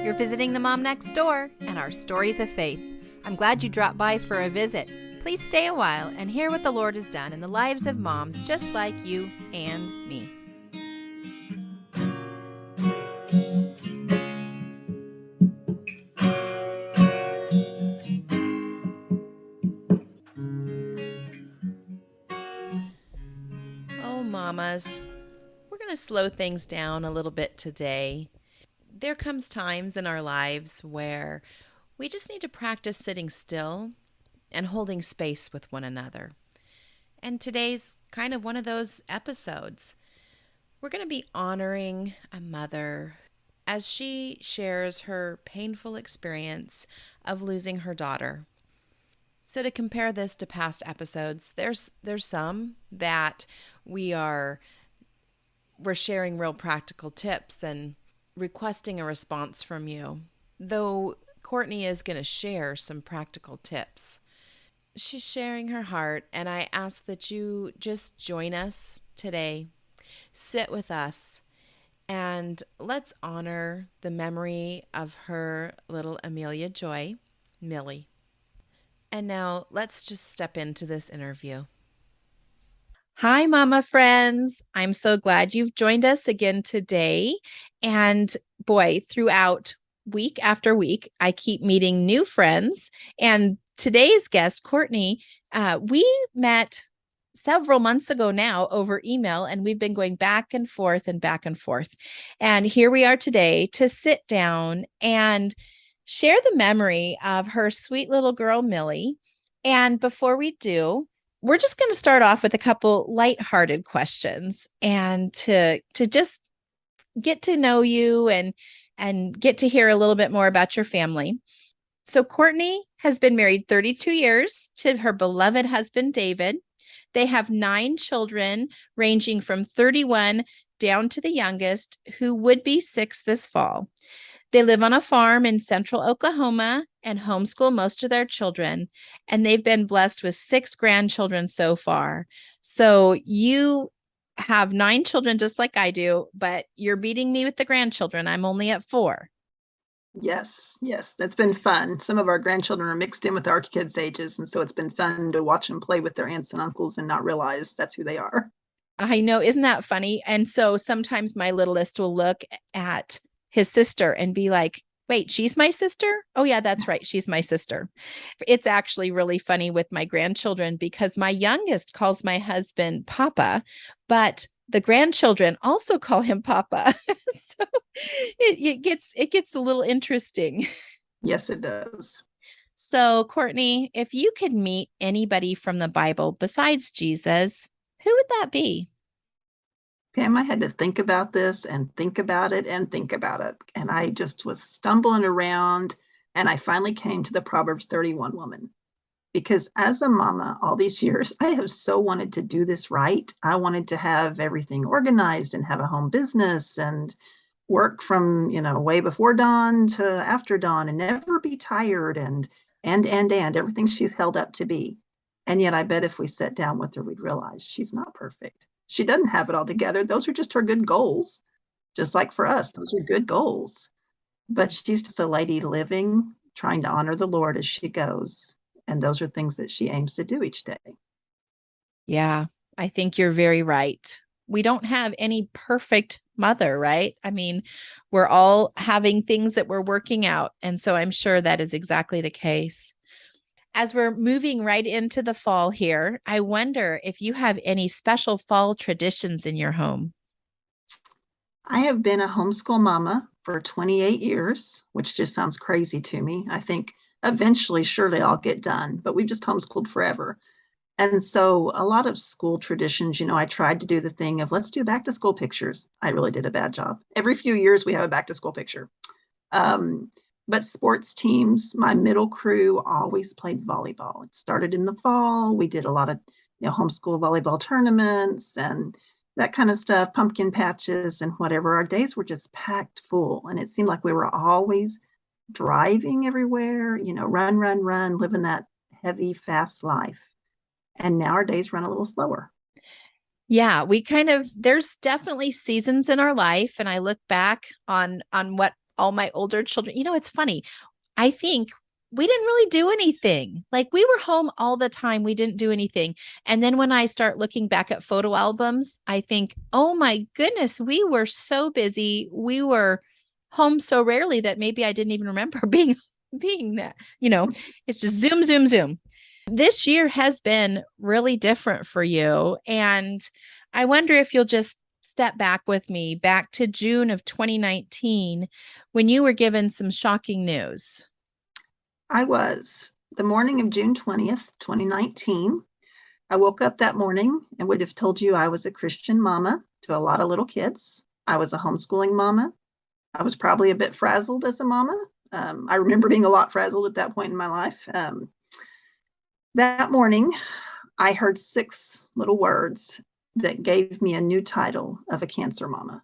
You're visiting the Mom Next Door and our stories of faith. I'm glad you dropped by for a visit. Please stay a while and hear what the Lord has done in the lives of moms just like you and me. Oh, mamas, we're going to slow things down a little bit today. There comes times in our lives where we just need to practice sitting still and holding space with one another. And today's kind of one of those episodes. We're going to be honoring a mother as she shares her painful experience of losing her daughter. So to compare this to past episodes, there's some that we're sharing real practical tips and requesting a response from you. Though Courtney is going to share some practical tips. She's sharing her heart, and I ask that you just join us today. Sit with us, and let's honor the memory of her little Amelia joy, Millie. And now let's just step into this interview. Hi, Mama friends. I'm so glad you've joined us again today. And boy, throughout week after week, I keep meeting new friends. And today's guest, Courtney, we met several months ago now over email, and we've been going back and forth and back and forth. And here we are today to sit down and share the memory of her sweet little girl, Millie. And before we do, we're just going to start off with a couple lighthearted questions and to just get to know you and get to hear a little bit more about your family. So Courtney has been married 32 years to her beloved husband, David. They have 9 children, ranging from 31 down to the youngest, who would be 6 this fall. They live on a farm in central Oklahoma and homeschool most of their children, and they've been blessed with 6 grandchildren so far. So you have 9 children just like I do, but you're beating me with the grandchildren. I'm only at 4. Yes, that's been fun. Some of our grandchildren are mixed in with our kids' ages, and so it's been fun to watch them play with their aunts and uncles and not realize that's who they are. I know, isn't that funny? And so sometimes my littlest will look at his sister and be like, wait, she's my sister? Oh yeah, that's right. She's my sister. It's actually really funny with my grandchildren because my youngest calls my husband Papa, but the grandchildren also call him Papa. So it gets a little interesting. Yes, it does. So Courtney, if you could meet anybody from the Bible besides Jesus, who would that be? Pam, I had to think about this and think about it and think about it. And I just was stumbling around, and I finally came to the Proverbs 31 woman. Because as a mama all these years, I have so wanted to do this right. I wanted to have everything organized and have a home business and work from, way before dawn to after dawn and never be tired and everything she's held up to be. And yet I bet if we sat down with her, we'd realize she's not perfect. She doesn't have it all together. Those are just her good goals. Just like for us, those are good goals. But she's just a lady living, trying to honor the Lord as she goes. And those are things that she aims to do each day. Yeah, I think you're very right. We don't have any perfect mother, right? I mean, we're all having things that we're working out. And so I'm sure that is exactly the case. As we're moving right into the fall here, I wonder if you have any special fall traditions in your home. I have been a homeschool mama for 28 years, which just sounds crazy to me. I think eventually, surely I'll get done, but we've just homeschooled forever. And so a lot of school traditions, I tried to do the thing of let's do back to school pictures. I really did a bad job. Every few years we have a back to school picture. But sports teams, my middle crew always played volleyball. It started in the fall. We did a lot of homeschool volleyball tournaments and that kind of stuff, pumpkin patches and whatever. Our days were just packed full. And it seemed like we were always driving everywhere, run, living that heavy, fast life. And now our days run a little slower. Yeah, there's definitely seasons in our life. And I look back on what all my older children. It's funny. I think we didn't really do anything. Like we were home all the time. We didn't do anything. And then when I start looking back at photo albums, I think, oh my goodness, we were so busy. We were home so rarely that maybe I didn't even remember being that, it's just zoom, zoom, zoom. This year has been really different for you. And I wonder if you'll just step back with me back to June of 2019 when you were given some shocking news. I was. The morning of June 20th, 2019. I woke up that morning and would have told you I was a Christian mama to a lot of little kids. I was a homeschooling mama. I was probably a bit frazzled as a mama. I remember being a lot frazzled at that point in my life. That morning, I heard 6 little words that gave me a new title of a cancer mama.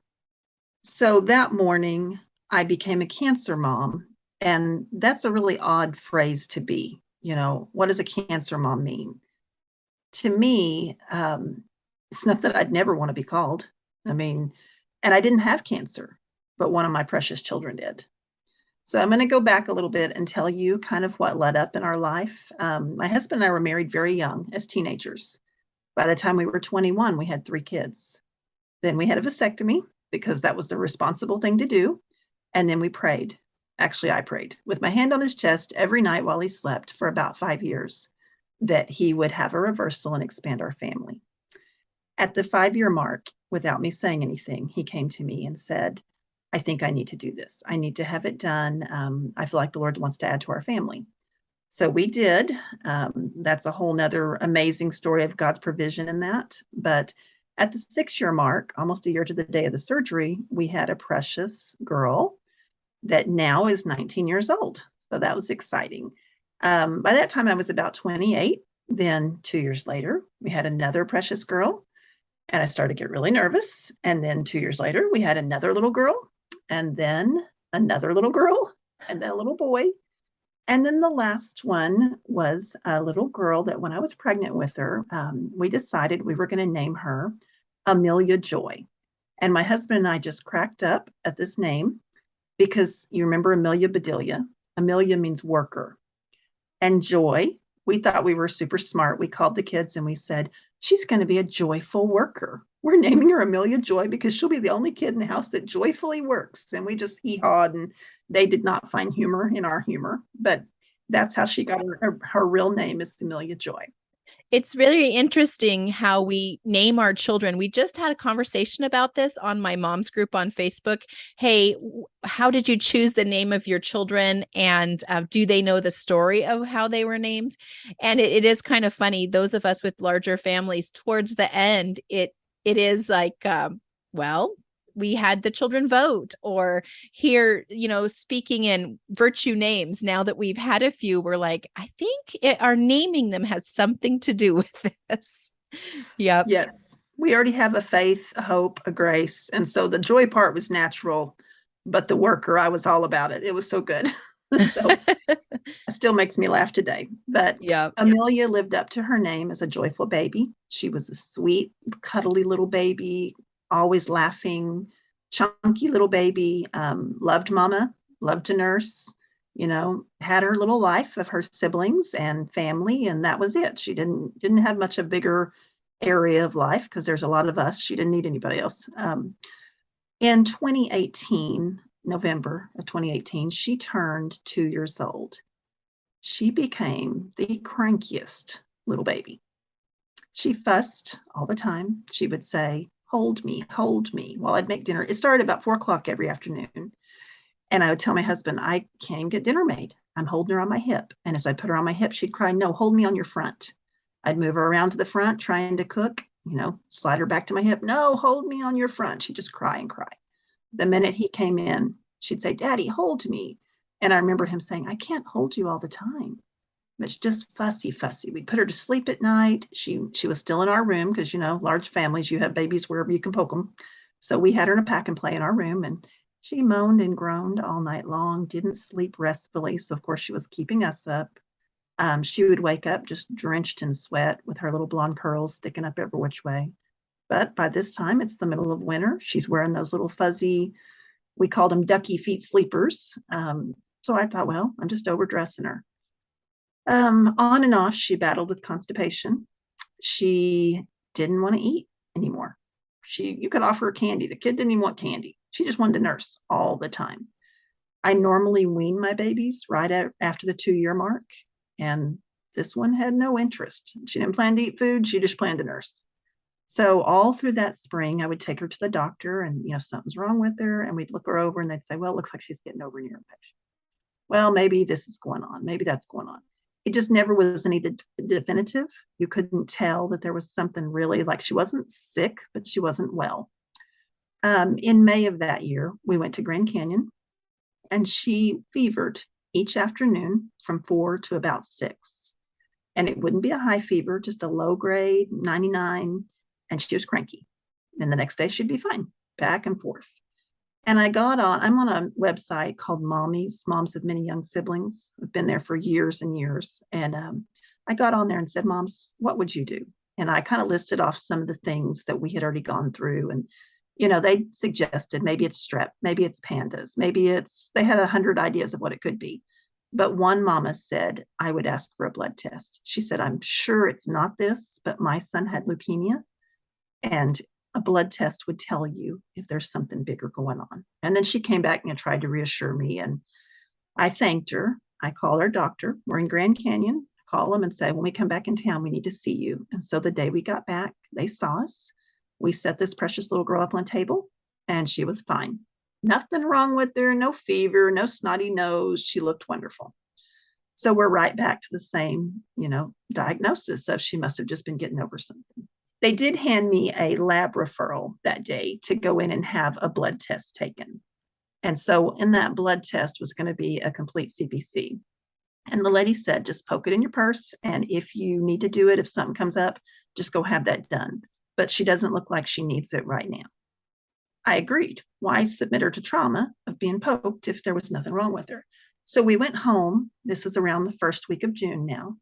So that morning, I became a cancer mom. And that's a really odd phrase to be. What does a cancer mom mean? To me, it's not that I'd never want to be called. I mean, and I didn't have cancer, but one of my precious children did. So I'm going to go back a little bit and tell you kind of what led up in our life. My husband and I were married very young as teenagers. By the time we were 21, we had 3 kids. Then we had a vasectomy because that was the responsible thing to do. And then we prayed. Actually, I prayed with my hand on his chest every night while he slept for about 5 years that he would have a reversal and expand our family. At the 5-year mark, without me saying anything, he came to me and said, I think I need to do this. I need to have it done. I feel like the Lord wants to add to our family. So we did. That's a whole nother amazing story of God's provision in that. But at the 6-year mark, almost a year to the day of the surgery, we had a precious girl that now is 19 years old. So that was exciting. By that time, I was about 28. Then 2 years later, we had another precious girl. And I started to get really nervous. And then 2 years later, we had another little girl. And then another little girl. And then a little boy. And then the last one was a little girl that when I was pregnant with her, we decided we were going to name her Amelia Joy. And my husband and I just cracked up at this name because you remember Amelia Bedelia. Amelia means worker. And Joy, we thought we were super smart. We called the kids and we said, she's going to be a joyful worker. We're naming her Amelia Joy because she'll be the only kid in the house that joyfully works. And we just hee-hawed, and they did not find humor in our humor. But that's how she got her real name is Amelia Joy. It's really interesting how we name our children. We just had a conversation about this on my mom's group on Facebook. Hey, how did you choose the name of your children? And do they know the story of how they were named? And it is kind of funny. Those of us with larger families, towards the end, it is like, well, we had the children vote, or here, speaking in virtue names. Now that we've had a few, we're like, I think our naming them has something to do with this. Yep. Yes. We already have a faith, a hope, a grace. And so the joy part was natural, but the worker, I was all about it. It was so good. So it still makes me laugh today. But Yep. Amelia lived up to her name as a joyful baby. She was a sweet, cuddly little baby, always laughing, chunky little baby, loved mama, loved to nurse, had her little life of her siblings and family, and that was it. She didn't have much a bigger area of life because there's a lot of us. She didn't need anybody else. In 2018, November of 2018, she turned 2 years old. She became the crankiest little baby. She fussed all the time. She would say, hold me, while I'd make dinner. It started about 4 o'clock every afternoon. And I would tell my husband, I can't even get dinner made. I'm holding her on my hip. And as I put her on my hip, she'd cry, no, hold me on your front. I'd move her around to the front, trying to cook, slide her back to my hip. No, hold me on your front. She'd just cry and cry. The minute he came in, she'd say, Daddy, hold me. And I remember him saying, I can't hold you all the time. But it's just fussy. We'd put her to sleep at night. She was still in our room because, large families, you have babies wherever you can poke them. So we had her in a pack and play in our room, and she moaned and groaned all night long, didn't sleep restfully. So, of course, she was keeping us up. She would wake up just drenched in sweat with her little blonde curls sticking up every which way. But by this time, it's the middle of winter. She's wearing those little fuzzy We called them ducky feet sleepers. So I thought, well, I'm just overdressing her. On and off, she battled with constipation. She didn't want to eat anymore. You could offer her candy. The kid didn't even want candy. She just wanted to nurse all the time. I normally wean my babies after the 2-year mark, and this one had no interest. She didn't plan to eat food. She just planned to nurse. So all through that spring, I would take her to the doctor, and something's wrong with her, and we'd look her over, and they'd say, well, it looks like she's getting over near infection. Well, maybe this is going on. Maybe that's going on. It just never was any definitive. You couldn't tell that there was something really, like, she wasn't sick, but she wasn't well. In May of that year, we went to Grand Canyon, and she fevered each afternoon from 4 to about 6. And it wouldn't be a high fever, just a low grade 99. And she was cranky. Then the next day she'd be fine, back and forth. And I'm on a website called Moms of Many Young Siblings. I've been there for years and years. And I got on there and said, Moms, what would you do? And I kind of listed off some of the things that we had already gone through. And, they suggested maybe it's strep, maybe it's pandas, they had 100 ideas of what it could be. But one mama said, I would ask for a blood test. She said, I'm sure it's not this, but my son had leukemia, and a blood test would tell you if there's something bigger going on. And then she came back and tried to reassure me, and I thanked her. I called our doctor. We're in Grand Canyon. I call them and say, when we come back in town, we need to see you. And so the day we got back, they saw us. We set this precious little girl up on a table, and she was fine. Nothing wrong with her, no fever, no snotty nose. She looked wonderful. So we're right back to the same, diagnosis of she must have just been getting over something. They did hand me a lab referral that day to go in and have a blood test taken. And so in that blood test was going to be a complete CBC. And the lady said, just poke it in your purse. And if you need to do it, if something comes up, just go have that done. But she doesn't look like she needs it right now. I agreed. Why submit her to trauma of being poked if there was nothing wrong with her? So we went home. This is around the first week of June now.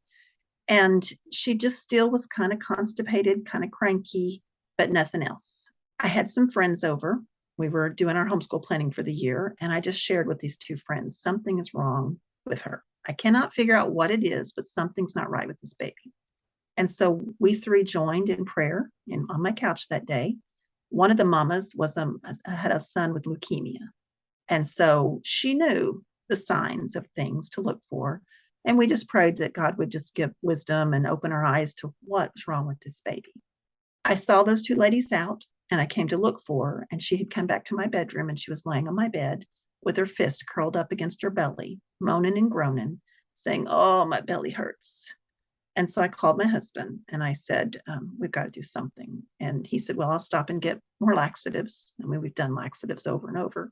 And she just still was kind of constipated, kind of cranky, but nothing else. I had some friends over. We were doing our homeschool planning for the year. And I just shared with these two friends, something is wrong with her. I cannot figure out what it is, but something's not right with this baby. And so we 3 joined in prayer on my couch that day. One of the mamas had a son with leukemia. And so she knew the signs of things to look for. And we just prayed that God would just give wisdom and open our eyes to what's wrong with this baby. I saw those 2 ladies out, and I came to look for her. And she had come back to my bedroom, and she was laying on my bed with her fist curled up against her belly, moaning and groaning, saying, oh, my belly hurts. And so I called my husband and I said, we've got to do something. And he said, well, I'll stop and get more laxatives. I mean, we've done laxatives over and over.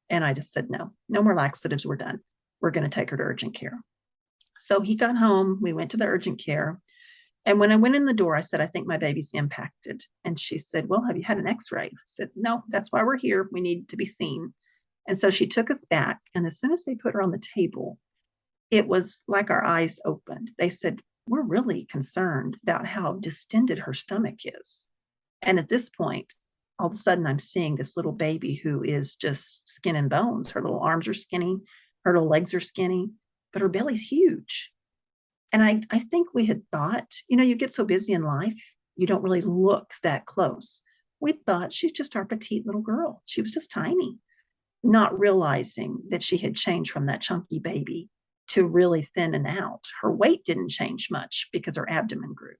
And I just said, no more laxatives. We're done. We're going to take her to urgent care. So he got home. We went to the urgent care. And when I went in the door, I said, I think my baby's impacted. And she said, well, have you had an x-ray? I said, no, that's why we're here. We need to be seen. And so she took us back. And as soon as they put her on the table, it was like our eyes opened. They said, we're really concerned about how distended her stomach is. And at this point, all of a sudden, I'm seeing this little baby who is just skin and bones. Her little arms are skinny, her little legs are skinny, but her belly's huge. And I think we had thought, you get so busy in life, you don't really look that close. We thought she's just our petite little girl. She was just tiny, not realizing that she had changed from that chunky baby to really thin and out. Her weight didn't change much because her abdomen grew.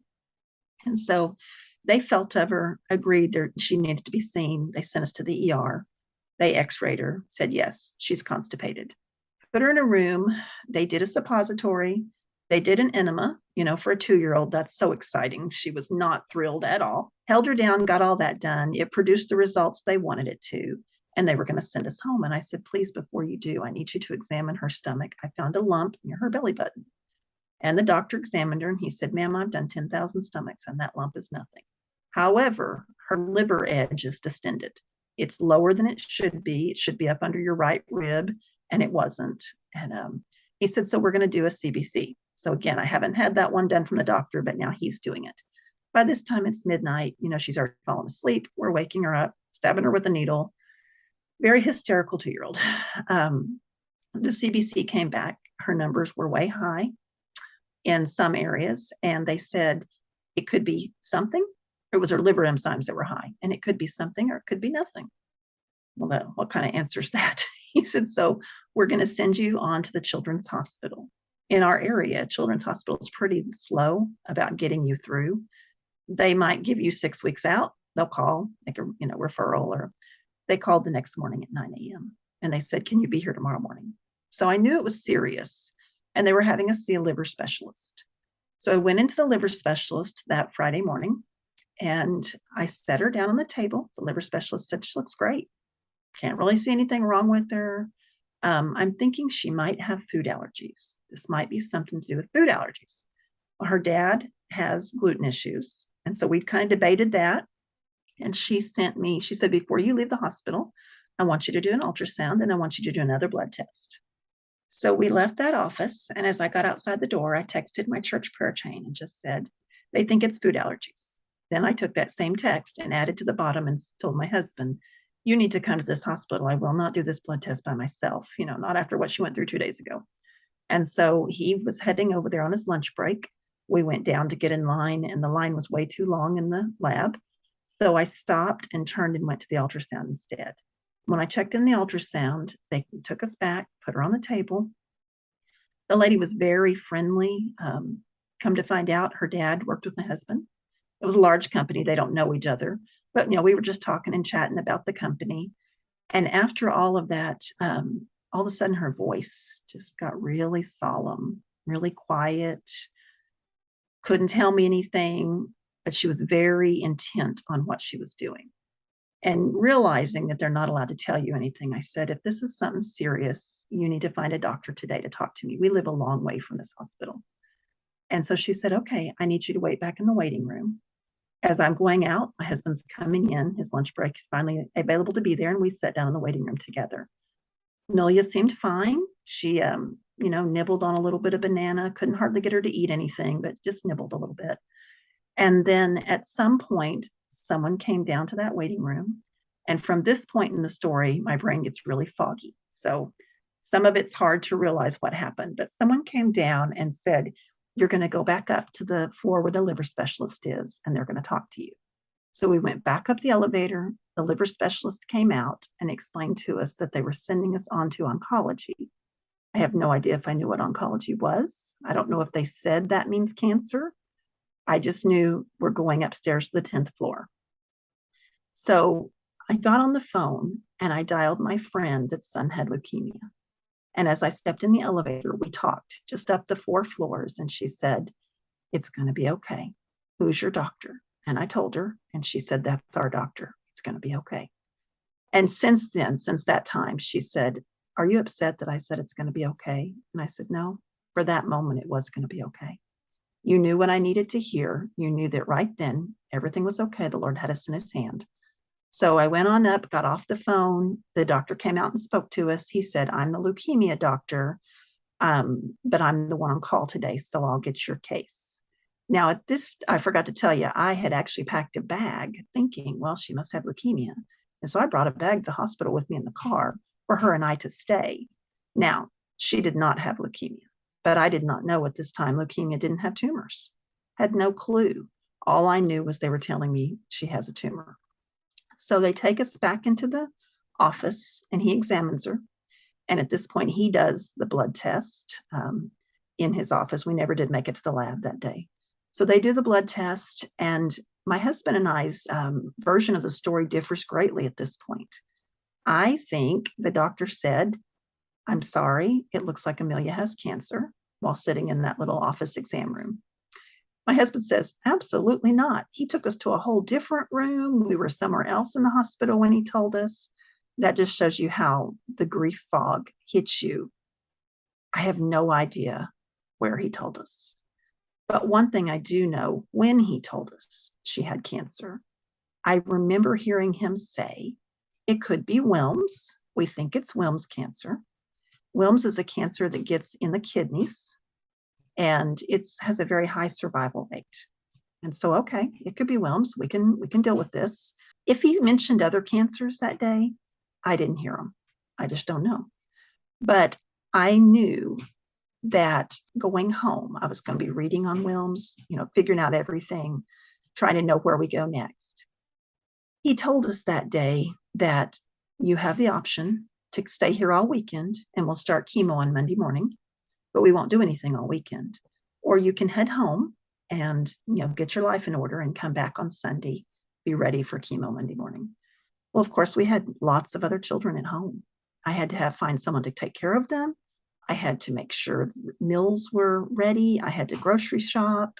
And so they felt of her, agreed that she needed to be seen. They sent us to the ER. They x-rayed her, said, yes, she's constipated. Put her in a room. They did a suppository. They did an enema, for a 2-year-old. That's so exciting. She was not thrilled at all. Held her down, got all that done. It produced the results they wanted it to. And they were going to send us home. And I said, please, before you do, I need you to examine her stomach. I found a lump near her belly button. And the doctor examined her and he said, ma'am, I've done 10,000 stomachs and that lump is nothing. However, her liver edge is distended. It's lower than it should be. It should be up under your right rib, and it wasn't. And he said, so we're going to do a CBC. So again, I haven't had that one done from the doctor, but now he's doing it. By this time, it's midnight. She's already fallen asleep. We're waking her up, stabbing her with a needle. very hysterical 2-year-old. The CBC came back. Her numbers were way high in some areas, and they said it could be something. It was her liver enzymes that were high, and it could be something or it could be nothing. Well, what kind of answers that? He said, so we're going to send you on to the children's hospital. In our area, children's hospital is pretty slow about getting you through. They might give you 6 weeks out. They'll call, make a referral, or they called the next morning at 9 a.m. and they said, can you be here tomorrow morning? So I knew it was serious, and they were having us see a liver specialist. So I went into the liver specialist that Friday morning, and I set her down on the table. The liver specialist said, she looks great. Can't really see anything wrong with her. I'm thinking she might have food allergies. This might be something to do with food allergies. Well, her dad has gluten issues. And so we kind of debated that. And she said, before you leave the hospital, I want you to do an ultrasound and I want you to do another blood test. So we left that office. And as I got outside the door, I texted my church prayer chain and just said, they think it's food allergies. Then I took that same text and added to the bottom and told my husband, you need to come to this hospital. I will not do this blood test by myself, not after what she went through 2 days ago. And so he was heading over there on his lunch break. We went down to get in line, and the line was way too long in the lab. So I stopped and turned and went to the ultrasound instead. When I checked in the ultrasound, they took us back, put her on the table. The lady was very friendly. Come to find out, her dad worked with my husband. It was a large company. They don't know each other. But, we were just talking and chatting about the company. And after all of that, all of a sudden her voice just got really solemn, really quiet, couldn't tell me anything, but she was very intent on what she was doing. And realizing that they're not allowed to tell you anything, I said, if this is something serious, you need to find a doctor today to talk to me. We live a long way from this hospital. And so she said, okay, I need you to wait back in the waiting room. As I'm going out, my husband's coming in, his lunch break is finally available to be there, and we sat down in the waiting room together. Amelia seemed fine. She, nibbled on a little bit of banana, couldn't hardly get her to eat anything, but just nibbled a little bit. And then at some point, someone came down to that waiting room. And from this point in the story, my brain gets really foggy. So some of it's hard to realize what happened, but someone came down and said, you're going to go back up to the floor where the liver specialist is, and they're going to talk to you. So we went back up the elevator. The liver specialist came out and explained to us that they were sending us on to oncology. I have no idea if I knew what oncology was. I don't know if they said that means cancer. I just knew we're going upstairs to the 10th floor. So I got on the phone and I dialed my friend that's son had leukemia. And as I stepped in the elevator, we talked just up the 4 floors. And she said, it's going to be okay. Who's your doctor? And I told her, and she said, that's our doctor. It's going to be okay. And since that time, she said, are you upset that I said it's going to be okay? And I said, no, for that moment, it was going to be okay. You knew what I needed to hear. You knew that right then, everything was okay. The Lord had us in his hand. So I went on up, got off the phone. The doctor came out and spoke to us. He said, I'm the leukemia doctor, but I'm the one on call today, so I'll get your case. Now at this, I forgot to tell you, I had actually packed a bag thinking, well, she must have leukemia. And so I brought a bag to the hospital with me in the car for her and I to stay. Now, she did not have leukemia, but I did not know at this time leukemia didn't have tumors. Had no clue. All I knew was they were telling me she has a tumor. So they take us back into the office and he examines her. And at this point, he does the blood test in his office. We never did make it to the lab that day. So they do the blood test, and my husband and I's version of the story differs greatly at this point. I think the doctor said, I'm sorry, it looks like Amelia has cancer, while sitting in that little office exam room. My husband says, absolutely not. He took us to a whole different room. We were somewhere else in the hospital when he told us. That just shows you how the grief fog hits you. I have no idea where he told us. But one thing I do know, when he told us she had cancer, I remember hearing him say, it could be Wilms. We think it's Wilms cancer. Wilms is a cancer that gets in the kidneys, and it has a very high survival rate. And so, okay, it could be Wilms. We can deal with this. If he mentioned other cancers that day, I didn't hear them. I just don't know. But I knew that going home, I was going to be reading on Wilms, figuring out everything, trying to know where we go next. He told us that day that you have the option to stay here all weekend and we'll start chemo on Monday morning, but we won't do anything all weekend. Or you can head home and get your life in order and come back on Sunday, be ready for chemo Monday morning. Well, of course, we had lots of other children at home. I had to find someone to take care of them. I had to make sure meals were ready. I had to grocery shop.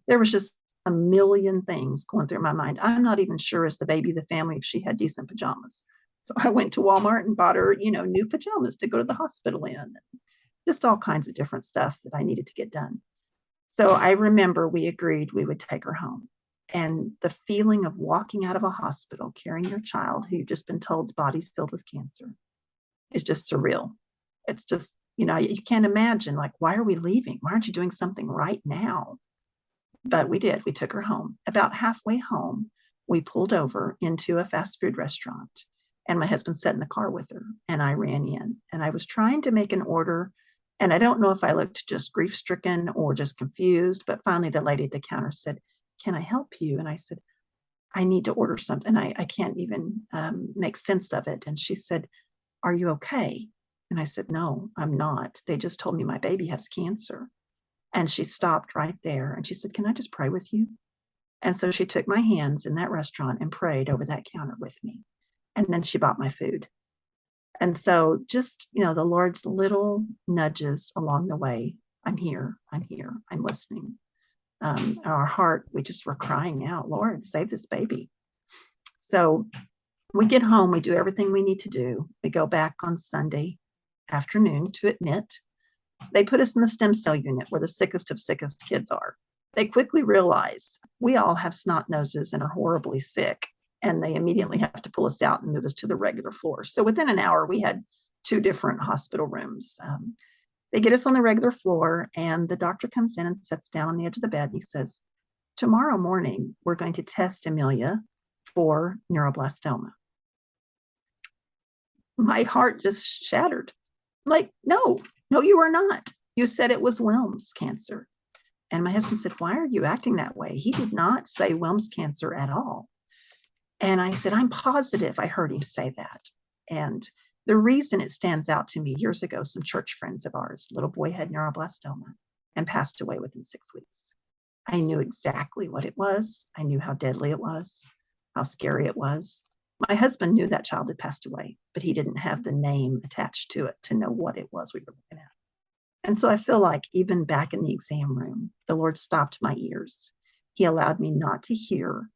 There was just a million things going through my mind. I'm not even sure as the baby of the family if she had decent pajamas. So I went to Walmart and bought her, new pajamas to go to the hospital in. Just all kinds of different stuff that I needed to get done. So I remember we agreed we would take her home. And the feeling of walking out of a hospital carrying your child who you've just been told's body's filled with cancer is just surreal. It's just, you can't imagine, like, why are we leaving? Why aren't you doing something right now? But we did. We took her home. About halfway home, we pulled over into a fast food restaurant. And my husband sat in the car with her. And I ran in. And I was trying to make an order. And I don't know if I looked just grief stricken or just confused. But finally, the lady at the counter said, "Can I help you?" And I said, "I need to order something. I can't even make sense of it." And she said, "Are you okay?" And I said, "No, I'm not. They just told me my baby has cancer." And she stopped right there and she said, "Can I just pray with you?" And so she took my hands in that restaurant and prayed over that counter with me. And then she bought my food. And so just, the Lord's little nudges along the way. I'm here, I'm listening. Our heart, we just were crying out, "Lord, save this baby." So we get home, we do everything we need to do. We go back on Sunday afternoon to admit. They put us in the stem cell unit where the sickest of sickest kids are. They quickly realize we all have snot noses and are horribly sick, and they immediately have to pull us out and move us to the regular floor. So within an hour, we had 2 different hospital rooms. They get us on the regular floor, and the doctor comes in and sits down on the edge of the bed. And he says, "Tomorrow morning, we're going to test Amelia for neuroblastoma." My heart just shattered. Like, no, you are not. You said it was Wilms cancer. And my husband said, "Why are you acting that way?" He did not say Wilms cancer at all. And I said, "I'm positive I heard him say that." And the reason it stands out to me, years ago, some church friends of ours, little boy had neuroblastoma and passed away within 6 weeks. I knew exactly what it was. I knew how deadly it was, how scary it was. My husband knew that child had passed away, but he didn't have the name attached to it to know what it was we were looking at. And so I feel like even back in the exam room, the Lord stopped my ears. He allowed me not to hear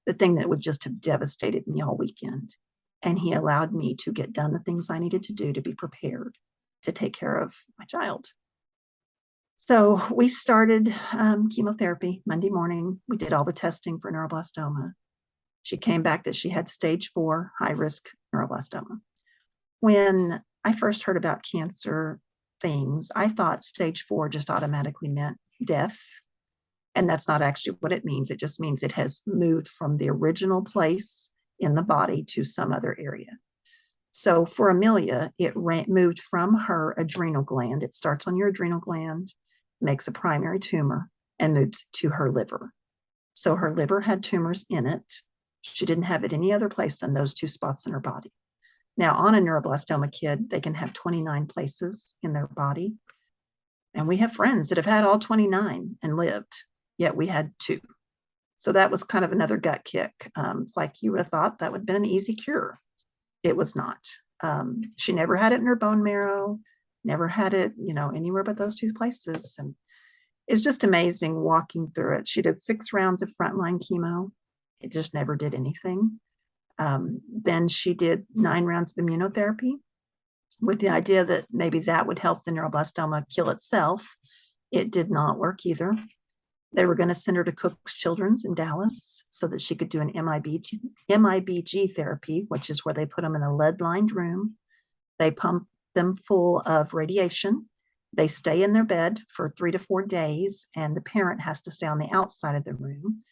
the thing that would just have devastated me all weekend. And he allowed me to get done the things I needed to do to be prepared to take care of my child. So we started chemotherapy Monday morning. We did all the testing for neuroblastoma. She came back that she had stage 4 high risk neuroblastoma. When I first heard about cancer things, I thought stage 4 just automatically meant death. And that's not actually what it means. It just means it has moved from the original place in the body to some other area. So for Amelia, it moved from her adrenal gland. It starts on your adrenal gland, makes a primary tumor, and moves to her liver. So her liver had tumors in it. She didn't have it any other place than those 2 spots in her body. Now, on a neuroblastoma kid, they can have 29 places in their body. And we have friends that have had all 29 and lived, yet we had 2. So that was kind of another gut kick. It's like you would have thought that would have been an easy cure. It was not. She never had it in her bone marrow, never had it, anywhere but those 2 places. And it's just amazing walking through it. She did 6 rounds of frontline chemo. It just never did anything. Then she did 9 rounds of immunotherapy with the idea that maybe that would help the neuroblastoma kill itself. It did not work either. They were going to send her to Cook's Children's in Dallas so that she could do an MIBG therapy, which is where they put them in a lead-lined room. They pump them full of radiation. They stay in their bed for 3 to 4 days, and the parent has to stay on the outside of the room.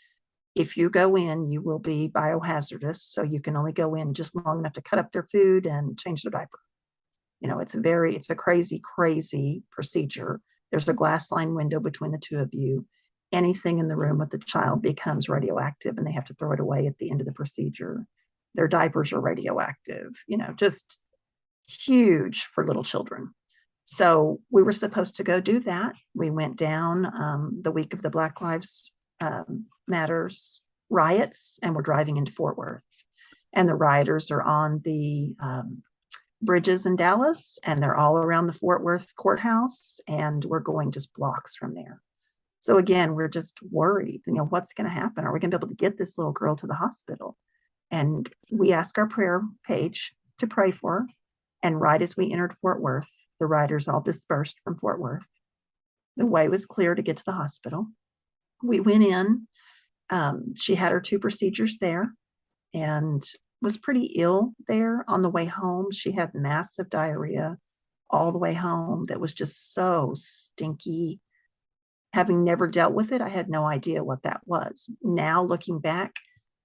If you go in, you will be biohazardous. So you can only go in just long enough to cut up their food and change their diaper. It's a crazy, crazy procedure. There's a glass line window between the two of you. Anything in the room with the child becomes radioactive and they have to throw it away at the end of the procedure. Their diapers are radioactive, just huge for little children. So we were supposed to go do that. We went down the week of the Black Lives Matters riots, and we're driving into Fort Worth. And the rioters are on the bridges in Dallas, and they're all around the Fort Worth courthouse, and we're going just blocks from there. So again, we're just worried, what's going to happen? Are we going to be able to get this little girl to the hospital? And we asked our prayer page to pray for her. And right as we entered Fort Worth, the riders all dispersed from Fort Worth. The way was clear to get to the hospital. We went in. She had her 2 procedures there and was pretty ill there. On the way home, she had massive diarrhea all the way home that was just so stinky. Having never dealt with it, I had no idea what that was. Now looking back,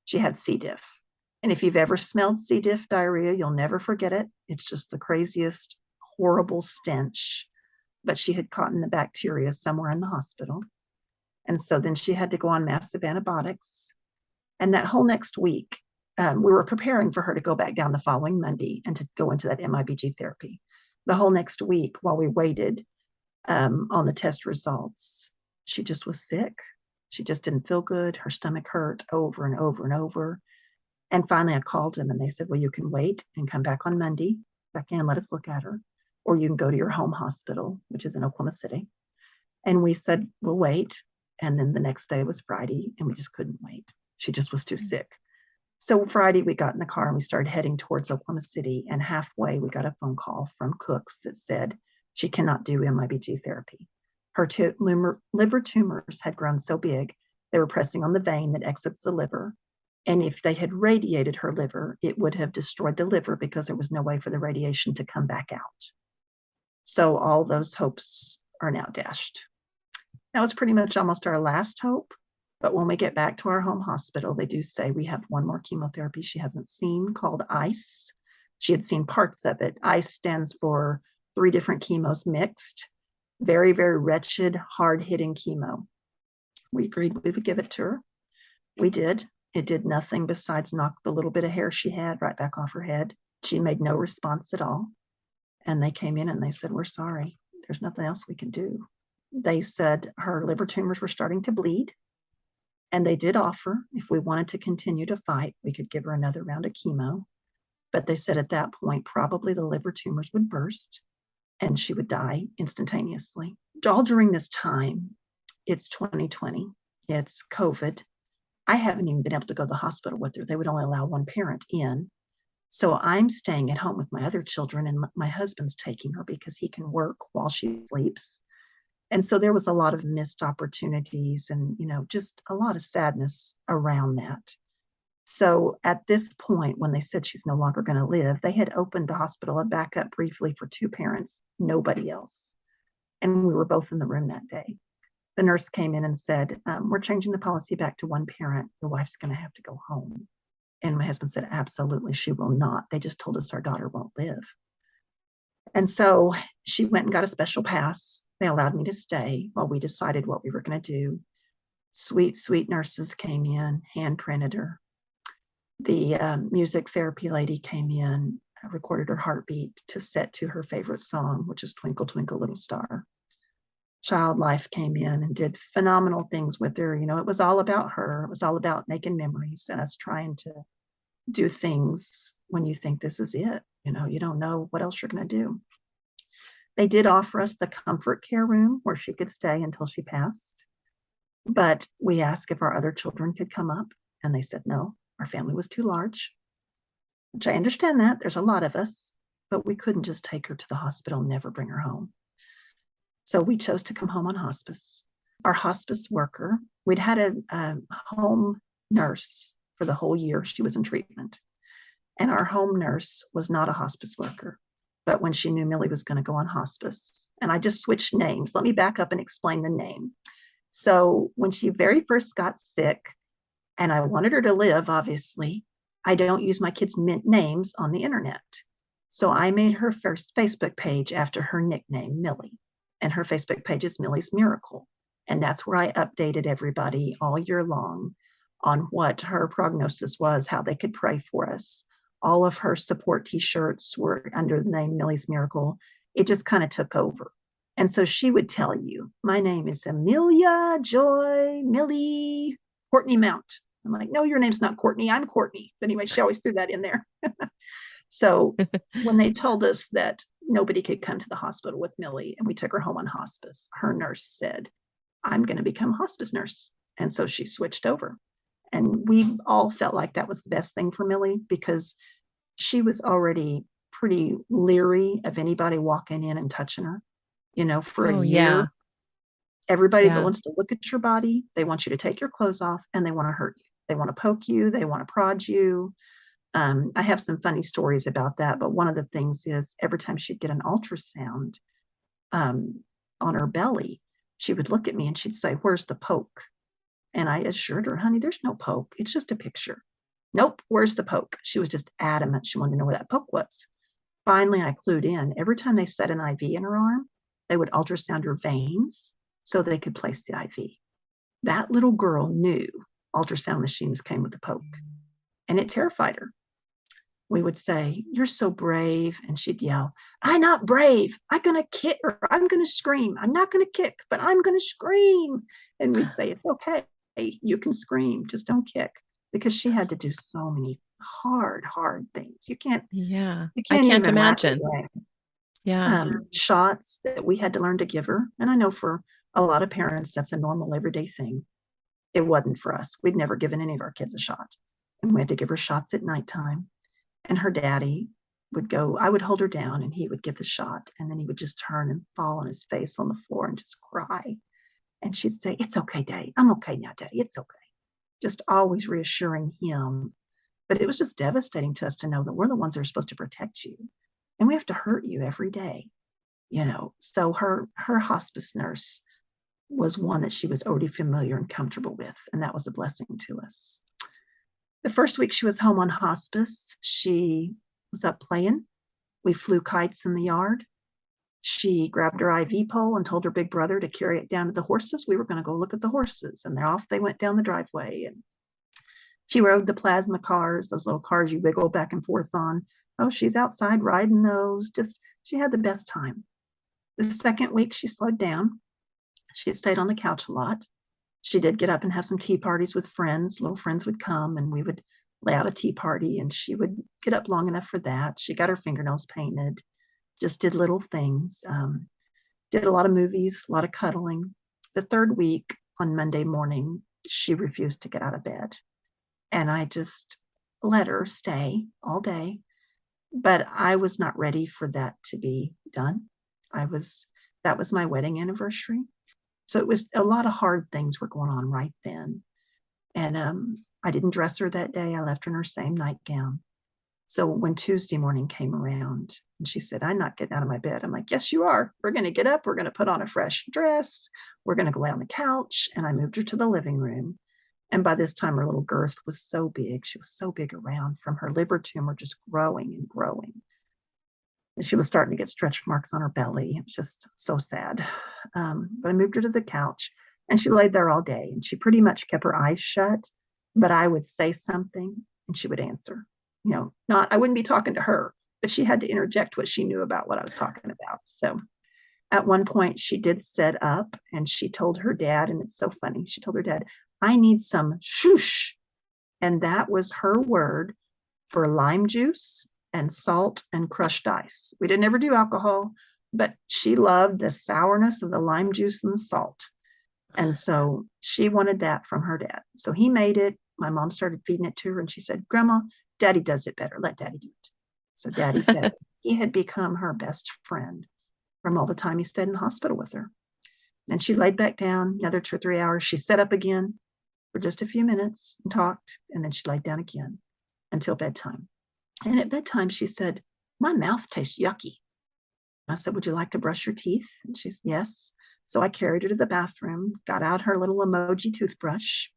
she had C. diff. And if you've ever smelled C. diff diarrhea, you'll never forget it. It's just the craziest, horrible stench. But she had caught in the bacteria somewhere in the hospital. And so then she had to go on massive antibiotics. And that whole next week, we were preparing for her to go back down the following Monday and to go into that MIBG therapy. The whole next week, while we waited on the test results, she just was sick. She just didn't feel good. Her stomach hurt over and over and over. And finally, I called them and they said, well, you can wait and come back on Monday, back in and let us look at her. Or you can go to your home hospital, which is in Oklahoma City. And we said, we'll wait. And then the next day was Friday, and we just couldn't wait. She just was too sick. So Friday, we got in the car and we started heading towards Oklahoma City. And halfway, we got a phone call from Cooks that said she cannot do MIBG therapy. Her liver tumors had grown so big, they were pressing on the vein that exits the liver. And if they had radiated her liver, it would have destroyed the liver because there was no way for the radiation to come back out. So all those hopes are now dashed. That was pretty much almost our last hope. But when we get back to our home hospital, they do say we have one more chemotherapy she hasn't seen called ICE. She had seen parts of it. ICE stands for 3 different chemos mixed. Very, very wretched, hard-hitting chemo. We agreed we would give it to her. We did. It did nothing besides knock the little bit of hair she had right back off her head. She made no response at all. And they came in and they said, we're sorry. There's nothing else we can do. They said her liver tumors were starting to bleed. And they did offer, if we wanted to continue to fight, we could give her another round of chemo. But they said at that point, probably the liver tumors would burst and she would die instantaneously. All during this time, it's 2020, it's COVID. I haven't even been able to go to the hospital with her. They would only allow one parent in. So I'm staying at home with my other children, and my husband's taking her because he can work while she sleeps. And so there was a lot of missed opportunities and, just a lot of sadness around that. So at this point, when they said she's no longer going to live, they had opened the hospital back up briefly for 2 parents, nobody else. And we were both in the room that day. The nurse came in and said, we're changing the policy back to 1 parent. Your wife's going to have to go home. And my husband said, absolutely, she will not. They just told us our daughter won't live. And so she went and got a special pass. They allowed me to stay while we decided what we were going to do. Sweet, sweet nurses came in, hand printed her. The music therapy lady came in, recorded her heartbeat to set to her favorite song, which is Twinkle, Twinkle, Little Star. Child Life came in and did phenomenal things with her. It was all about her. It was all about making memories and us trying to do things when you think this is it. You don't know what else you're going to do. They did offer us the comfort care room where she could stay until she passed. But we asked if our other children could come up, and they said no. Our family was too large, which I understand that. There's a lot of us, but we couldn't just take her to the hospital and never bring her home. So we chose to come home on hospice. Our hospice worker, we'd had a home nurse for the whole year she was in treatment. And our home nurse was not a hospice worker. But when she knew Millie was going to go on hospice, and I just switched names. Let me back up and explain the name. So when she very first got sick, And I wanted her to live, obviously. I don't use my kids' names on the internet. So I made her first Facebook page after her nickname, Millie. And her Facebook page is Millie's Miracle. And that's where I updated everybody all year long on what her prognosis was, how they could pray for us. All of her support t-shirts were under the name Millie's Miracle. It just kind of took over. And so she would tell you, my name is Amelia, Joy, Millie, Courtney Mount. I'm like, no, your name's not Courtney. I'm Courtney. But anyway, she always threw that in there. So when they told us that nobody could come to the hospital with Millie and we took her home on hospice, her nurse said, I'm going to become a hospice nurse. And so she switched over. And we all felt like that was the best thing for Millie because she was already pretty leery of anybody walking in and touching her. For a Oh, year, yeah. everybody that Yeah. wants to look at your body, they want you to take your clothes off and they want to hurt you. They want to poke you. They want to prod you. I have some funny stories about that, but one of the things is every time she'd get an ultrasound um, on her belly, she would look at me and she'd say, "Where's the poke?" And I assured her, "Honey, there's no poke. It's just a picture." "Nope, where's the poke?" She was just adamant. She wanted to know where that poke was. Finally, I clued in. Every time they set an IV in her arm, they would ultrasound her veins so they could place the IV. That little girl knew ultrasound machines came with the poke, and it terrified her. We would say, "You're so brave." And she'd yell, "I'm not brave. I'm going to kick or I'm going to scream. I'm not going to kick, but I'm going to scream." And we'd say, "It's okay. You can scream. Just don't kick." Because she had to do so many hard things. You can't, Yeah. you I can't can't even wrap it imagine. away. Yeah. Shots that we had to learn to give her. And I know for a lot of parents, that's a normal everyday thing. It wasn't for us. We'd never given any of our kids a shot. And we had to give her shots at nighttime. And her daddy would go, I would hold her down and he would give the shot. And then he would just turn and fall on his face on the floor and just cry. And she'd say, "It's okay, Daddy. I'm okay now, Daddy. It's okay." Just always reassuring him. But it was just devastating to us to know that we're the ones that are supposed to protect you. And we have to hurt you every day. So her hospice nurse was one that she was already familiar and comfortable with. And that was a blessing to us. The first week she was home on hospice, she was up playing. We flew kites in the yard. She grabbed her IV pole and told her big brother to carry it down to the horses. We were going to go look at the horses. And off they went down the driveway. And she rode the plasma cars, those little cars you wiggle back and forth on. Oh, she's outside riding those. She had the best time. The second week, she slowed down. She stayed on the couch a lot. She did get up and have some tea parties with friends. Little friends would come and we would lay out a tea party and she would get up long enough for that. She got her fingernails painted, just did little things, did a lot of movies, a lot of cuddling. The third week on Monday morning, she refused to get out of bed. And I just let her stay all day. But I was not ready for that to be done. That was my wedding anniversary. So it was a lot of hard things were going on right then. And I didn't dress her that day. I left her in her same nightgown. So when Tuesday morning came around and she said, "I'm not getting out of my bed." I'm like, "Yes, you are. We're going to get up. We're going to put on a fresh dress. We're going to go lay on the couch." And I moved her to the living room. And by this time, her little girth was so big. She was so big around from her liver tumor just growing and growing. And she was starting to get stretch marks on her belly. It was just so sad. But I moved her to the couch and she laid there all day and she pretty much kept her eyes shut. But I would say something and she would answer. I wouldn't be talking to her, but she had to interject what she knew about what I was talking about. So at one point, she did sit up and she told her dad, and it's so funny. She told her dad, "I need some shoosh." And that was her word for lime juice and salt and crushed ice. We didn't ever do alcohol, but she loved the sourness of the lime juice and the salt. And so she wanted that from her dad. So he made it. My mom started feeding it to her and she said, "Grandma, Daddy does it better. Let Daddy do it." So Daddy fed it. He had become her best friend from all the time he stayed in the hospital with her. And she laid back down another 2 or 3 hours. She sat up again for just a few minutes and talked, and then she laid down again until bedtime. And at bedtime, she said, "My mouth tastes yucky." I said, "Would you like to brush your teeth?" And she said, "Yes." So I carried her to the bathroom, got out her little emoji toothbrush,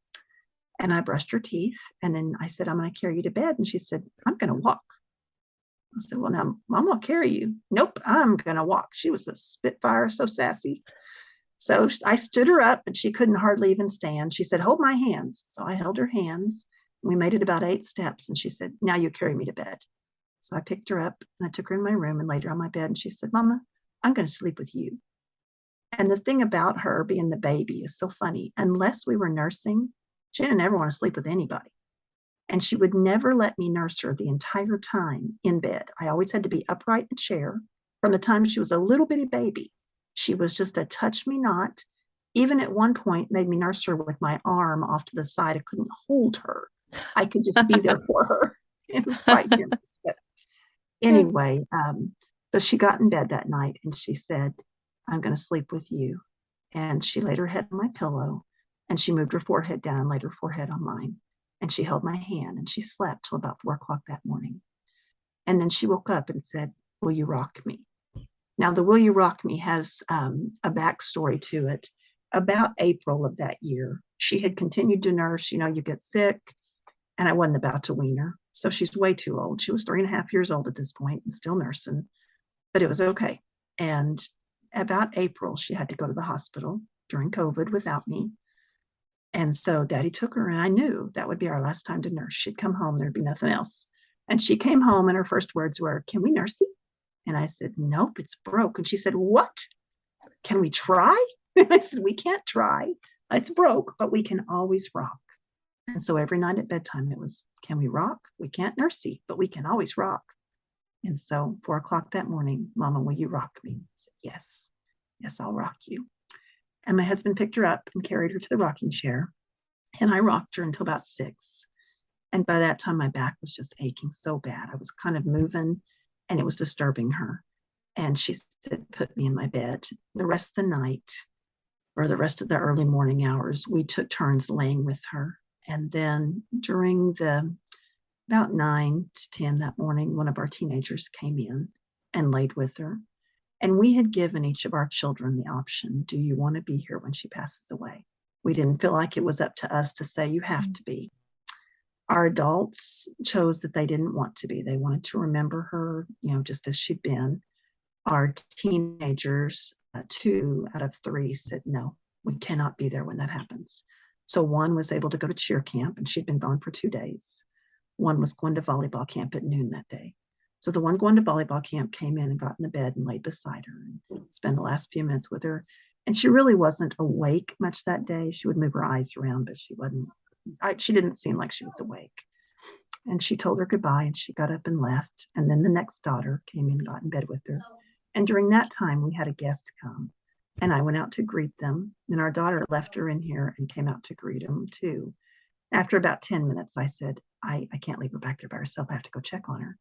And I brushed her teeth. And then I said, I'm going to carry you to bed. And she said, I'm going to walk. I said, well, now I'm going to carry you. Nope, I'm going to walk. She was a spitfire, so sassy. So I stood her up and she couldn't hardly even stand. She said, hold my hands. So I held her hands. We made it about 8 steps. And she said, now you carry me to bed. So I picked her up and I took her in my room and laid her on my bed. And she said, Mama, I'm going to sleep with you. And the thing about her being the baby is so funny. Unless we were nursing, she didn't ever want to sleep with anybody. And she would never let me nurse her the entire time in bed. I always had to be upright in a chair. From the time she was a little bitty baby, she was just a touch me not. Even at one point, made me nurse her with my arm off to the side. I couldn't hold her. I could just be there for her. It was quite humorous. But anyway, so she got in bed that night and she said, I'm going to sleep with you. And she laid her head on my pillow and she moved her forehead down, laid her forehead on mine. And she held my hand and she slept till about 4 o'clock that morning. And then she woke up and said, will you rock me? Now, the will you rock me has a backstory to it. About April of that year, she had continued to nurse. You know, you get sick, and I wasn't about to wean her. So she's way too old. She was 3.5 years old at this point and still nursing, but it was okay. And about April, she had to go to the hospital during COVID without me. And so Daddy took her, and I knew that would be our last time to nurse. She'd come home, there'd be nothing else. And she came home, and her first words were, can we nurse you? And I said, nope, it's broke. And she said, what? Can we try? And I said, we can't try. It's broke, but we can always rock. And so every night at bedtime, it was, can we rock? We can't nurse you, but we can always rock. And so 4 o'clock that morning, Mama, will you rock me? I said, yes, yes, I'll rock you. And my husband picked her up and carried her to the rocking chair. And I rocked her until about 6. And by that time, my back was just aching so bad. I was kind of moving and it was disturbing her. And she said, put me in my bed. The rest of the night, or the rest of the early morning hours, we took turns laying with her. And then during the about 9 to 10 that morning, one of our teenagers came in and laid with her. And we had given each of our children the option, do you want to be here when she passes away? We didn't feel like it was up to us to say, you have to be. Our adults chose that they didn't want to be. They wanted to remember her, you know, just as she'd been. Our teenagers, 2 out of 3 said, no, we cannot be there when that happens. So one was able to go to cheer camp, and she'd been gone for 2 days. One was going to volleyball camp at noon that day. So the one going to volleyball camp came in and got in the bed and laid beside her and spent the last few minutes with her. And she really wasn't awake much that day. She would move her eyes around, but she didn't seem like she was awake. And she told her goodbye and she got up and left. And then the next daughter came in and got in bed with her. And during that time, we had a guest come and I went out to greet them. And our daughter left her in here and came out to greet them too. After about 10 minutes, I said, I can't leave her back there by herself. I have to go check on her.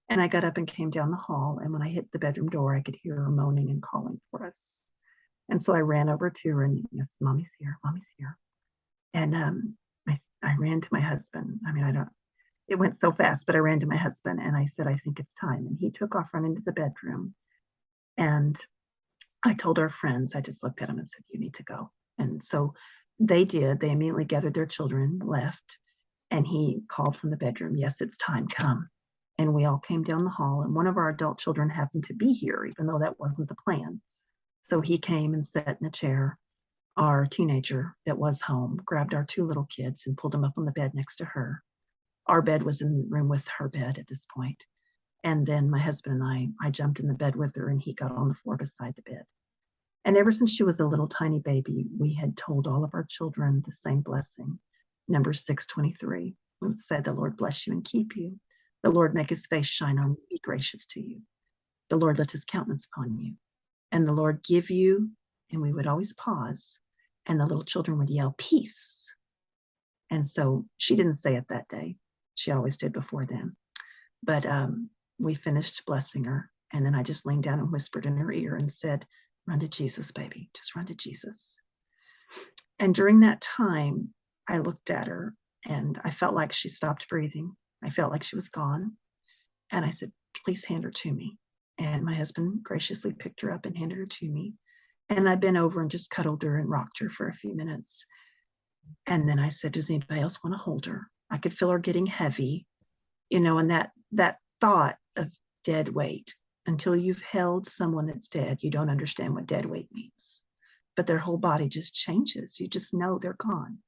And I got up and came down the hall. And when I hit the bedroom door, I could hear her moaning and calling for us. And so I ran over to her and, yes, mommy's here, mommy's here. And I ran to my husband. I mean, it went so fast, but I ran to my husband and I said, I think it's time. And he took off running to the bedroom. And I told our friends, I just looked at him and said, you need to go. And so they did. They immediately gathered their children, left, and he called from the bedroom, yes, it's time, come. And we all came down the hall, and one of our adult children happened to be here, even though that wasn't the plan. So he came and sat in a chair. Our teenager that was home grabbed our 2 little kids and pulled them up on the bed next to her. Our bed was in the room with her bed at this point. And then my husband and I jumped in the bed with her and he got on the floor beside the bed. And ever since she was a little tiny baby, we had told all of our children the same blessing. Numbers 6:23. We would say, the Lord bless you and keep you. The Lord make his face shine on you, be gracious to you. The Lord lift his countenance upon you. And the Lord give you, and we would always pause, and the little children would yell, peace. And so she didn't say it that day. She always did before then. But we finished blessing her. And then I just leaned down and whispered in her ear and said, run to Jesus, baby. Just run to Jesus. And during that time, I looked at her and I felt like she stopped breathing. I felt like she was gone. And I said, please hand her to me. And my husband graciously picked her up and handed her to me. And I bent over and just cuddled her and rocked her for a few minutes. And then I said, does anybody else want to hold her? I could feel her getting heavy, and that thought of dead weight. Until you've held someone that's dead, you don't understand what dead weight means. But their whole body just changes. You just know they're gone.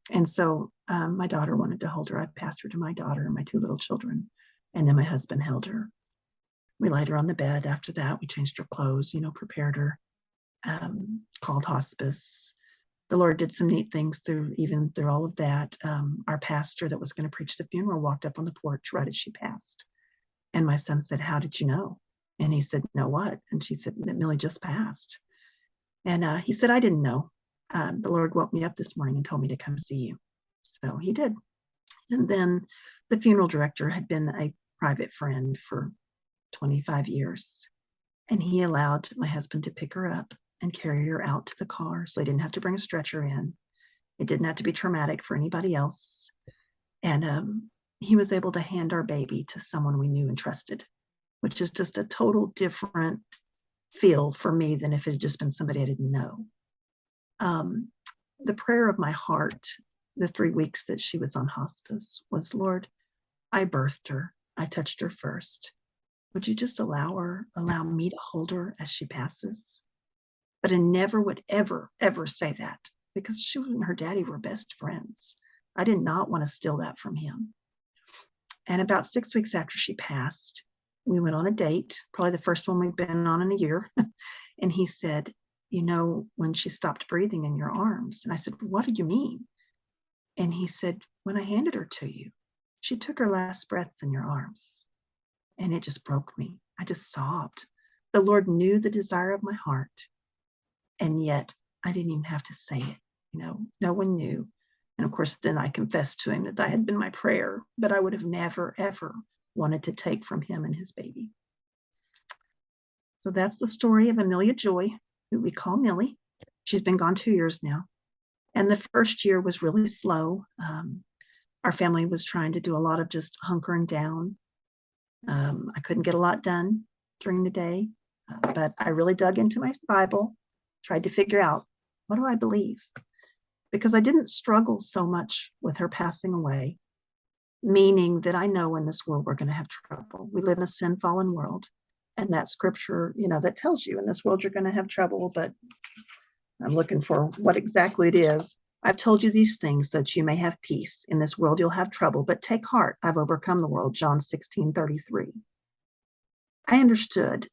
And so my daughter wanted to hold her. I passed her to my daughter and my two little children. And then my husband held her. We laid her on the bed. After that, we changed her clothes, prepared her, called hospice. The Lord did some neat things through all of that. Our pastor that was going to preach the funeral walked up on the porch right as she passed. And my son said, how did you know? And he said, know what? And she said, that Millie just passed. And he said, I didn't know. The Lord woke me up this morning and told me to come see you. So he did. And then the funeral director had been a private friend for 25 years. And he allowed my husband to pick her up and carry her out to the car so he didn't have to bring a stretcher in. It didn't have to be traumatic for anybody else. And he was able to hand our baby to someone we knew and trusted, which is just a total different feel for me than if it had just been somebody I didn't know. The prayer of my heart, the 3 weeks that she was on hospice, was, Lord, I birthed her. I touched her first. Would you just allow me to hold her as she passes? But I never would ever, ever say that, because she and her daddy were best friends. I did not want to steal that from him. And about 6 weeks after she passed, we went on a date, probably the first one we've been on in a year. And he said, when she stopped breathing in your arms. And I said, what do you mean? And he said, when I handed her to you, she took her last breaths in your arms. And it just broke me. I just sobbed. The Lord knew the desire of my heart. And yet I didn't even have to say it. No one knew. And of course, then I confessed to him that that had been my prayer, but I would have never, ever wanted to take from him and his baby. So that's the story of Amelia Joy, who we call Millie. She's been gone 2 years now. And the first year was really slow. Our family was trying to do a lot of just hunkering down. I couldn't get a lot done during the day, but I really dug into my Bible, tried to figure out, what do I believe? Because I didn't struggle so much with her passing away, meaning that I know in this world we're going to have trouble. We live in a sin-fallen world, and that scripture, that tells you in this world you're going to have trouble, but I'm looking for what exactly it is. I've told you these things that you may have peace. In this world you'll have trouble, but take heart, I've overcome the world, John 16:33. I understood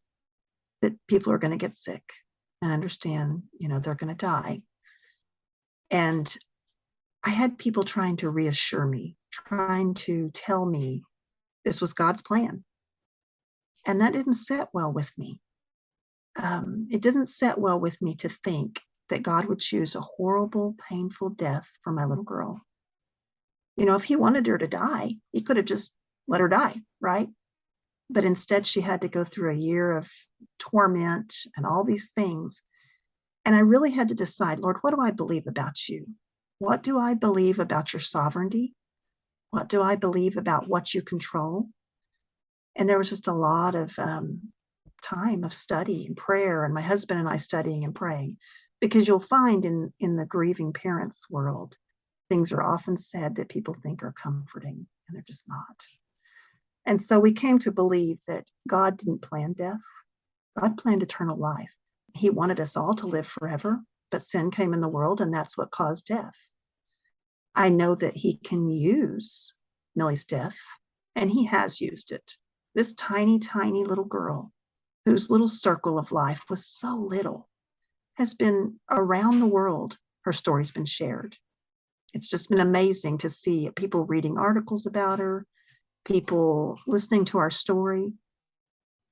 that people are going to get sick, and understand, they're going to die. And I had people trying to reassure me, trying to tell me this was God's plan. And that didn't set well with me. It didn't set well with me to think that God would choose a horrible, painful death for my little girl. If he wanted her to die, he could have just let her die, right? But instead, she had to go through a year of torment and all these things. And I really had to decide, Lord, what do I believe about you? What do I believe about your sovereignty? What do I believe about what you control? And there was just a lot of time of study and prayer, and my husband and I studying and praying, because you'll find in the grieving parents world, things are often said that people think are comforting, and they're just not. And so we came to believe that God didn't plan death. God planned eternal life. He wanted us all to live forever, but sin came in the world, and that's what caused death. I know that he can use Millie's death, and he has used it. This tiny, tiny little girl, whose little circle of life was so little, has been around the world. Her story's been shared. It's just been amazing to see people reading articles about her, people listening to our story.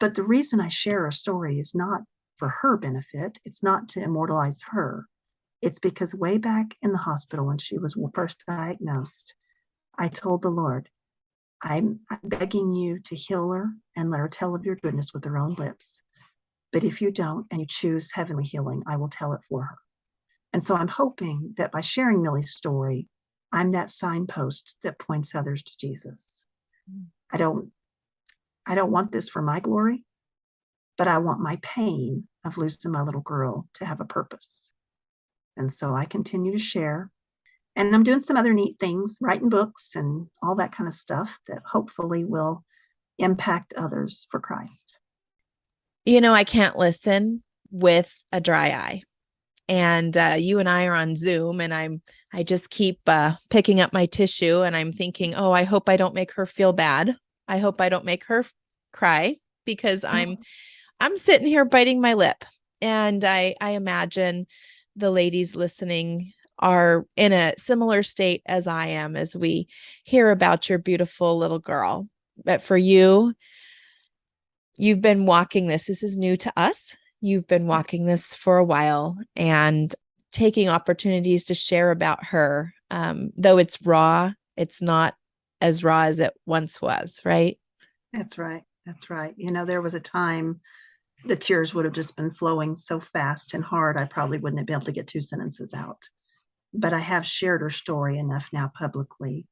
But the reason I share her story is not for her benefit. It's not to immortalize her. It's because way back in the hospital when she was first diagnosed, I told the Lord, I'm begging you to heal her and let her tell of your goodness with her own lips. But if you don't and you choose heavenly healing, I will tell it for her. And so I'm hoping that by sharing Millie's story, I'm that signpost that points others to Jesus. I don't want this for my glory, but I want my pain of losing my little girl to have a purpose. And so I continue to share. And I'm doing some other neat things, writing books and all that kind of stuff that hopefully will impact others for Christ. I can't listen with a dry eye. And you and I are on Zoom, and I just keep picking up my tissue, and I'm thinking, oh, I hope I don't make her feel bad. I hope I don't make her cry because I'm sitting here biting my lip. And I imagine the ladies listening are in a similar state as I am as we hear about your beautiful little girl. But for you, you've been walking this. This is new to us. You've been walking this for a while and taking opportunities to share about her. Though it's raw, it's not as raw as it once was, right? That's right. That's right. There was a time the tears would have just been flowing so fast and hard, I probably wouldn't have been able to get two sentences out. But I have shared her story enough now publicly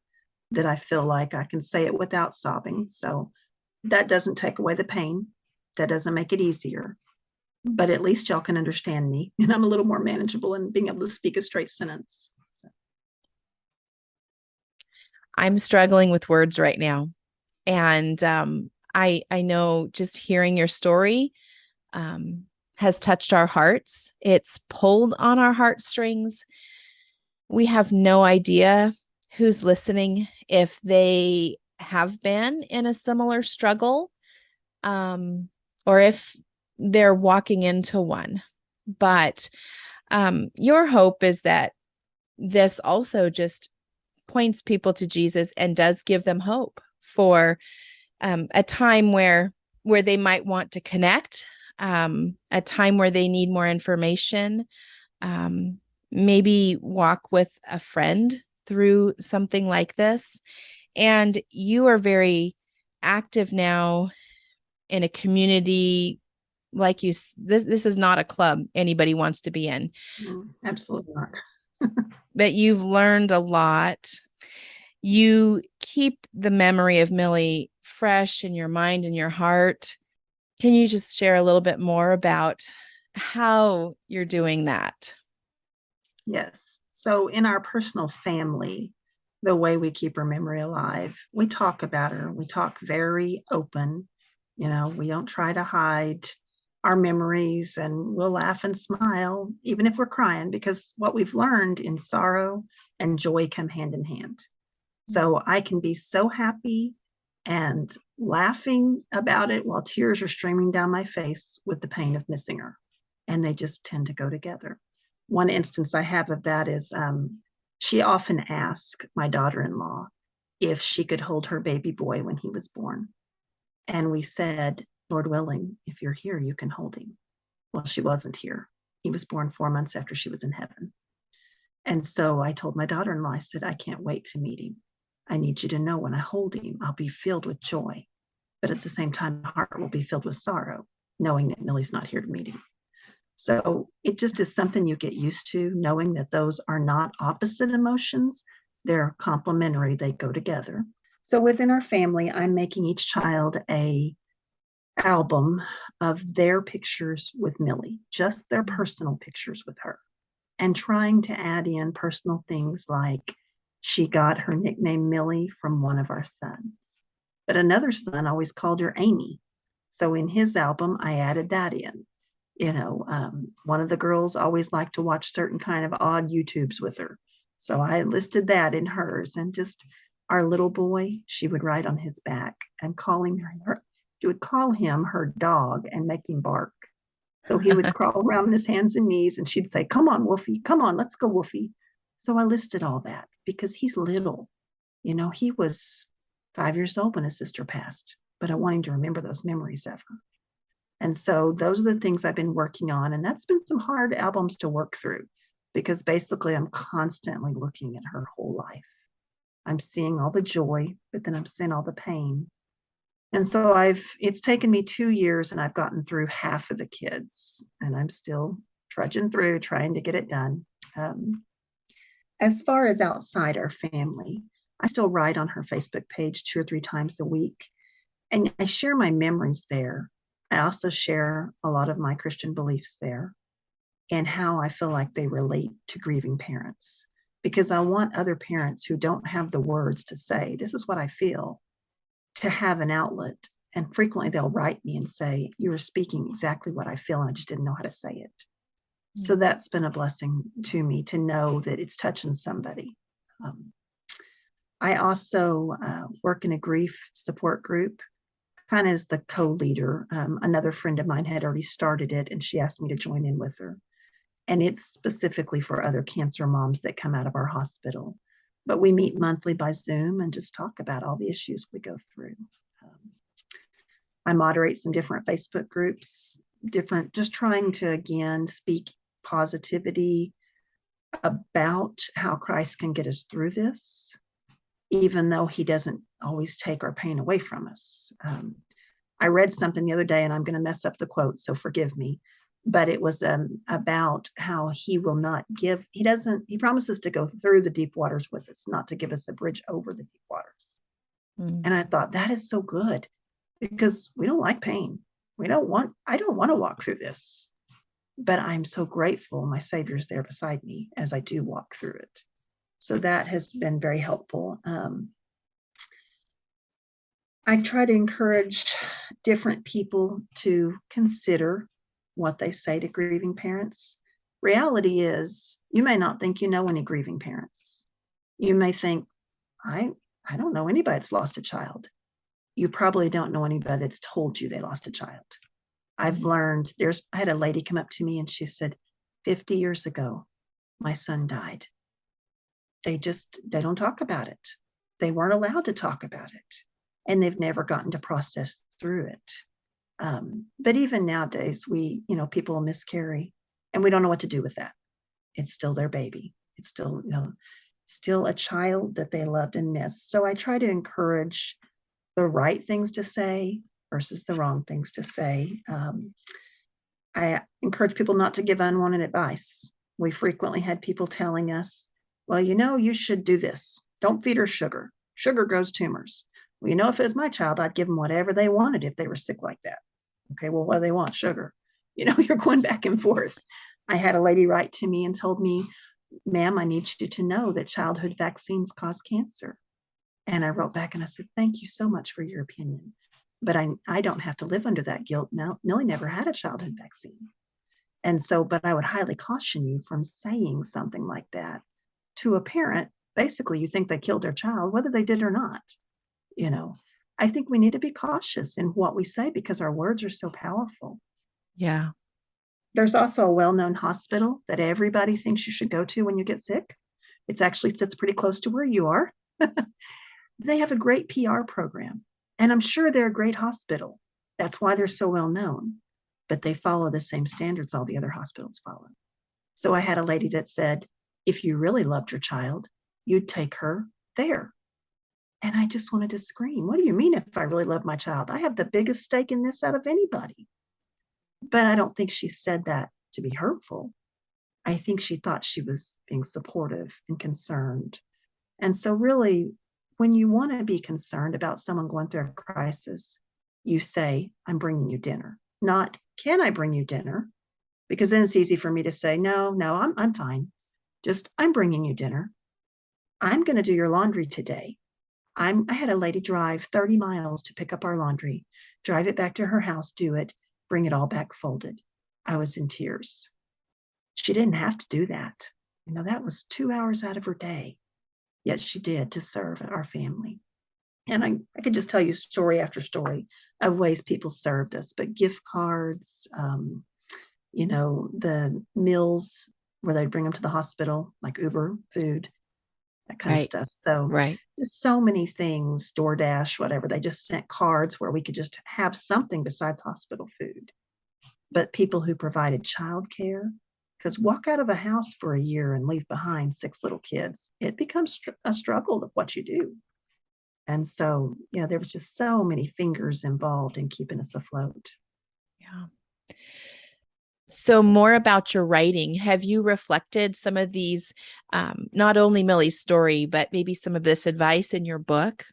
that I feel like I can say it without sobbing. So that doesn't take away the pain. That doesn't make it easier. But at least y'all can understand me. And I'm a little more manageable in being able to speak a straight sentence. So. I'm struggling with words right now. And I know just hearing your story has touched our hearts. It's pulled on our heartstrings. We have no idea who's listening, if they have been in a similar struggle, or if they're walking into one. But your hope is that this also just points people to Jesus and does give them hope for a time where they might want to connect, a time where they need more information, maybe walk with a friend through something like this. And you are very active now in a community like you. This is not a club anybody wants to be in. Absolutely not. But you've learned a lot. You keep the memory of Millie fresh in your mind and your heart. Can you just share a little bit more about how you're doing that? Yes. So in our personal family, the way we keep her memory alive, we talk about her. We talk very open. We don't try to hide our memories, and we'll laugh and smile, even if we're crying, because what we've learned in sorrow and joy come hand in hand. So I can be so happy and laughing about it while tears are streaming down my face with the pain of missing her. And they just tend to go together. One instance I have of that is she often asked my daughter-in-law if she could hold her baby boy when he was born. And we said, Lord willing, if you're here, you can hold him. Well, she wasn't here. He was born 4 months after she was in heaven. And so I told my daughter-in-law, I said, I can't wait to meet him. I need you to know when I hold him, I'll be filled with joy. But at the same time, my heart will be filled with sorrow, knowing that Millie's not here to meet him. So it just is something you get used to, knowing that those are not opposite emotions. They're complementary, they go together. So within our family, I'm making each child a album of their pictures with Millie, just their personal pictures with her, and trying to add in personal things like she got her nickname Millie from one of our sons. But another son always called her Amy. So in his album, I added that in. One of the girls always liked to watch certain kind of odd YouTubes with her. So I listed that in hers. And just our little boy, she would write on his back and she would call him her dog and make him bark. So he would crawl around on his hands and knees, and she'd say, come on, Wolfie, come on, let's go, Wolfie. So I listed all that because he's little. He was 5 years old when his sister passed, but I want him to remember those memories of her. And so those are the things I've been working on. And that's been some hard albums to work through because basically I'm constantly looking at her whole life. I'm seeing all the joy, but then I'm seeing all the pain. And so it's taken me 2 years and I've gotten through half of the kids, and I'm still trudging through trying to get it done. As far as outside our family, I still write on her Facebook page 2 or 3 times a week, and I share my memories there. I also share a lot of my Christian beliefs there and how I feel like they relate to grieving parents. because I want other parents who don't have the words to say, this is what I feel, to have an outlet. And frequently they'll write me and say, you were speaking exactly what I feel, and I just didn't know how to say it. So that's been a blessing to me to know that it's touching somebody. Um, I also work in a grief support group, kind of as the co-leader. Another friend of mine had already started it, and she asked me to join in with her. And it's specifically for other cancer moms that come out of our hospital. But we meet monthly by Zoom and just talk about all the issues we go through. I moderate some different Facebook groups, just trying to, again, speak positivity about how Christ can get us through this, even though he doesn't always take our pain away from us. I read something the other day, and I'm going to mess up the quote, so forgive me, but it was about how he will not give, he promises to go through the deep waters with us, not to give us a bridge over the deep waters. And I thought, that is so good, because we don't like pain. I don't want to walk through this, but I'm so grateful my Savior's there beside me as I do walk through it. So that has been very helpful. I try to encourage different people to consider what they say to grieving parents. Reality is, you may not think you know any grieving parents. You may think, I don't know anybody that's lost a child. You probably don't know anybody that's told you they lost a child. I've learned, I had a lady come up to me and she said, 50 years ago, my son died. They don't talk about it. They weren't allowed to talk about it. And they've never gotten to process through it. But even nowadays, people miscarry, and we don't know what to do with that. It's still their baby. It's still a child that they loved and missed. So I try to encourage the right things to say versus the wrong things to say. I encourage people not to give unwanted advice. We frequently had people telling us, well, you should do this. Don't feed her sugar. Sugar grows tumors. Well, if it was my child, I'd give them whatever they wanted if they were sick like that. Okay, well, what do they want? Sugar. You're going back and forth. I had a lady write to me and told me, ma'am, I need you to know that childhood vaccines cause cancer. And I wrote back and I said, thank you so much for your opinion. But I don't have to live under that guilt. Now, Millie never had a childhood vaccine. And so, but I would highly caution you from saying something like that to a parent. Basically, you think they killed their child, whether they did or not. I think we need to be cautious in what we say because our words are so powerful. Yeah. There's also a well-known hospital that everybody thinks you should go to when you get sick. It actually sits pretty close to where you are. They have a great PR program, and I'm sure they're a great hospital. That's why they're so well known, but they follow the same standards all the other hospitals follow. So I had a lady that said, if you really loved your child, you'd take her there. And I just wanted to scream, what do you mean if I really love my child? I have the biggest stake in this out of anybody. But I don't think she said that to be hurtful. I think she thought she was being supportive and concerned. And so really, when you want to be concerned about someone going through a crisis, you say, I'm bringing you dinner. Not, can I bring you dinner? Because then it's easy for me to say, no, I'm fine. Just, I'm bringing you dinner. I'm going to do your laundry today. I had a lady drive 30 miles to pick up our laundry, drive it back to her house, do it, bring it all back folded. I was in tears. She didn't have to do that. That was 2 hours out of her day. Yet she did to serve our family. And I could just tell you story after story of ways people served us, but gift cards, the meals where they'd bring them to the hospital, like Uber food, that kind of stuff. So there's so many things, DoorDash, whatever. They just sent cards where we could just have something besides hospital food. But people who provided childcare, because walk out of a house for a year and leave behind 6 little kids, it becomes a struggle of what you do. And so, there was just so many fingers involved in keeping us afloat. Yeah. So more about your writing. Have you reflected some of these, not only Millie's story, but maybe some of this advice in your book?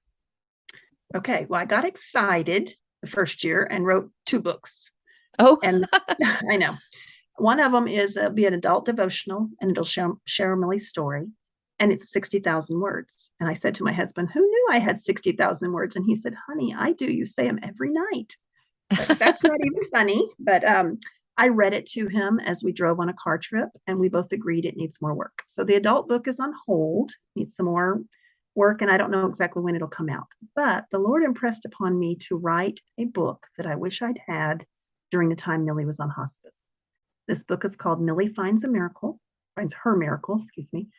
Okay. Well, I got excited the first year and wrote 2 books. Oh, and I know. One of them is be an adult devotional, and it'll share Millie's story. and it's 60,000 words. And I said to my husband, who knew I had 60,000 words? And he said, honey, I do. You say them every night. But that's not even funny. But I read it to him as we drove on a car trip, and we both agreed it needs more work. So the adult book is on hold, needs some more work, and I don't know exactly when it'll come out. But the Lord impressed upon me to write a book that I wish I'd had during the time Millie was on hospice. This book is called Millie Finds Her Miracle, excuse me.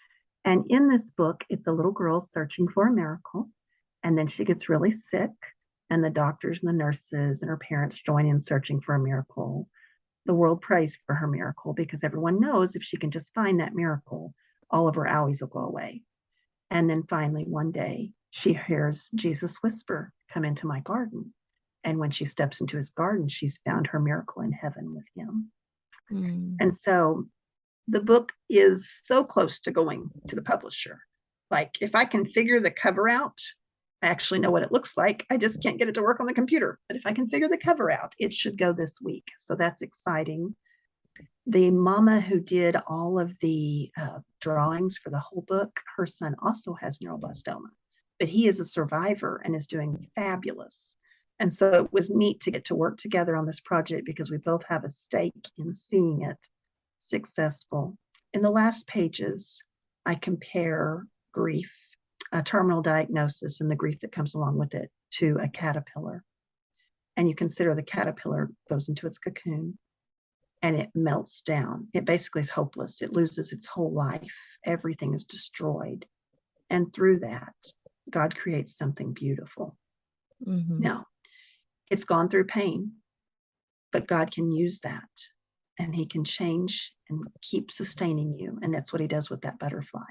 And in this book, it's a little girl searching for a miracle. And then she gets really sick, and the doctors and the nurses and her parents join in searching for a miracle. The world prays for her miracle because everyone knows if she can just find that miracle, all of her owies will go away. And then finally, one day, she hears Jesus whisper, come into my garden. And when she steps into his garden, she's found her miracle in heaven with him. Mm. And so the book is so close to going to the publisher. Like, if I can figure the cover out, I actually know what it looks like. I just can't get it to work on the computer. But if I can figure the cover out, it should go this week. So that's exciting. The mama who did all of the drawings for the whole book, her son also has neuroblastoma, but he is a survivor and is doing fabulous. And so it was neat to get to work together on this project because we both have a stake in seeing it successful. In the last pages, I compare grief, a terminal diagnosis, and the grief that comes along with it to a caterpillar. And you consider the caterpillar goes into its cocoon and it melts down. It basically is hopeless. It loses its whole life. Everything is destroyed. And through that, God creates something beautiful. Mm-hmm. Now, it's gone through pain, but God can use that and he can change and keep sustaining you. And that's what he does with that butterfly.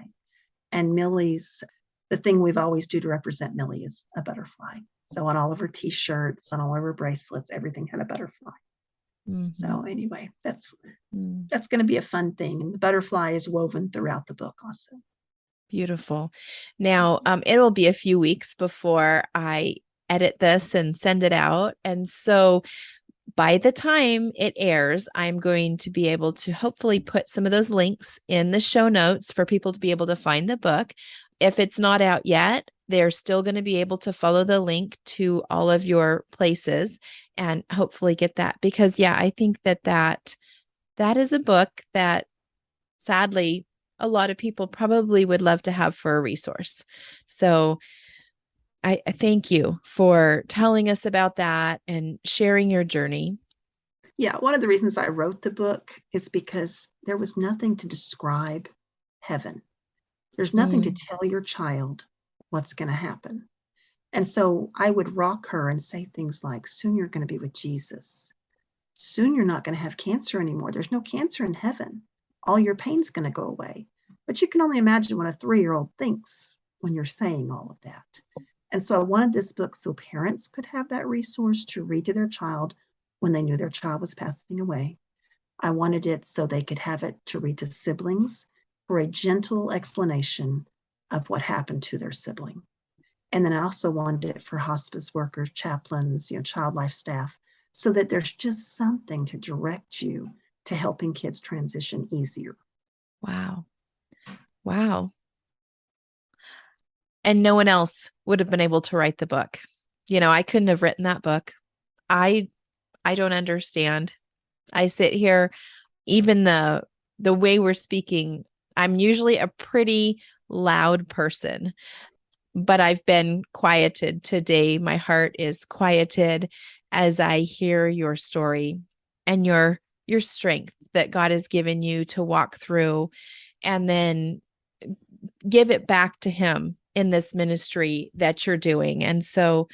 And Millie's, the thing we've always do to represent Millie is a butterfly. So on all of her t-shirts, on all of her bracelets, everything had a butterfly. Mm-hmm. So anyway, that's going to be a fun thing. And the butterfly is woven throughout the book also. Beautiful. Now, it will be a few weeks before I edit this and send it out. And so by the time it airs, I'm going to be able to hopefully put some of those links in the show notes for people to be able to find the book. If it's not out yet, they're still going to be able to follow the link to all of your places and hopefully get that. Because, yeah, I think that is a book that sadly a lot of people probably would love to have for a resource. So I thank you for telling us about that and sharing your journey. Yeah, one of the reasons I wrote the book is because there was nothing to describe heaven. There's nothing to tell your child what's going to happen. And so I would rock her and say things like, soon you're going to be with Jesus. Soon you're not going to have cancer anymore. There's no cancer in heaven. All your pain's going to go away. But you can only imagine what a 3-year-old thinks when you're saying all of that. And so I wanted this book so parents could have that resource to read to their child when they knew their child was passing away. I wanted it so they could have it to read to siblings for a gentle explanation of what happened to their sibling. And then I also wanted it for hospice workers, chaplains, child life staff, so that there's just something to direct you to helping kids transition easier. Wow. Wow. And no one else would have been able to write the book. I couldn't have written that book. I don't understand. I sit here, even the way we're speaking, I'm usually a pretty loud person, but I've been quieted today. My heart is quieted as I hear your story and your strength that God has given you to walk through and then give it back to him in this ministry that you're doing. And so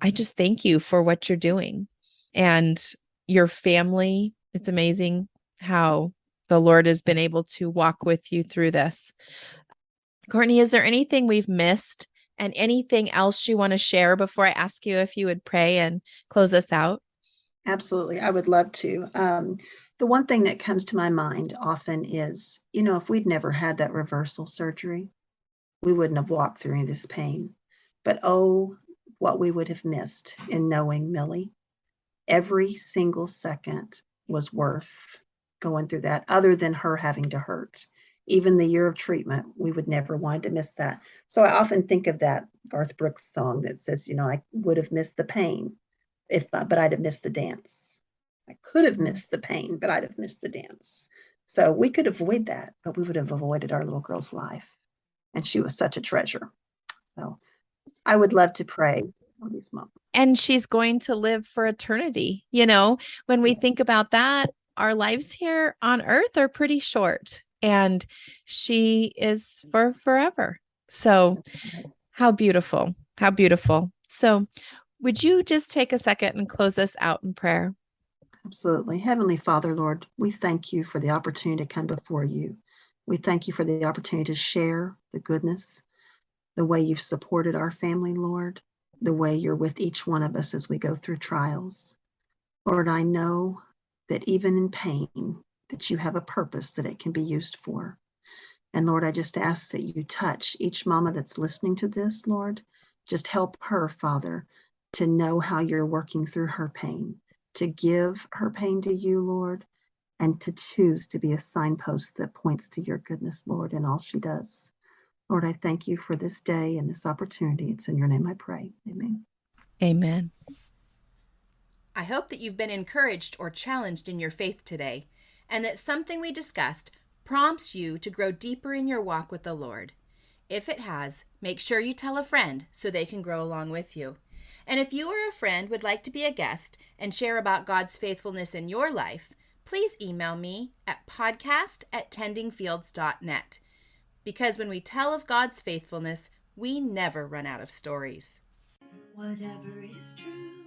I just thank you for what you're doing and your family. It's amazing how the Lord has been able to walk with you through this. Courtney, is there anything we've missed and anything else you want to share before I ask you if you would pray and close us out? Absolutely. I would love to. The one thing that comes to my mind often is, if we'd never had that reversal surgery, we wouldn't have walked through any of this pain. But oh, what we would have missed in knowing Millie. Every single second was worth going through that, other than her having to hurt. even the year of treatment, we would never want to miss that. So I often think of that Garth Brooks song that says, I would have missed the pain but I'd have missed the dance. I could have missed the pain, but I'd have missed the dance. So we could avoid that, but we would have avoided our little girl's life. And she was such a treasure. So I would love to pray on these moments. And she's going to live for eternity. When we think about that, our lives here on earth are pretty short, and she is for forever. So, how beautiful. How beautiful. So, would you just take a second and close us out in prayer? Absolutely. Heavenly Father, Lord, we thank you for the opportunity to come before you. We thank you for the opportunity to share the goodness, the way you've supported our family, Lord, the way you're with each one of us as we go through trials. Lord, I know that even in pain, that you have a purpose that it can be used for. And Lord, I just ask that you touch each mama that's listening to this, Lord. Just help her, Father, to know how you're working through her pain, to give her pain to you, Lord, and to choose to be a signpost that points to your goodness, Lord, in all she does. Lord, I thank you for this day and this opportunity. It's in your name I pray. Amen. Amen. I hope that you've been encouraged or challenged in your faith today, and that something we discussed prompts you to grow deeper in your walk with the Lord. If it has, make sure you tell a friend so they can grow along with you. And if you or a friend would like to be a guest and share about God's faithfulness in your life, please email me at podcast@tendingfields.net. Because when we tell of God's faithfulness, we never run out of stories. Whatever is true.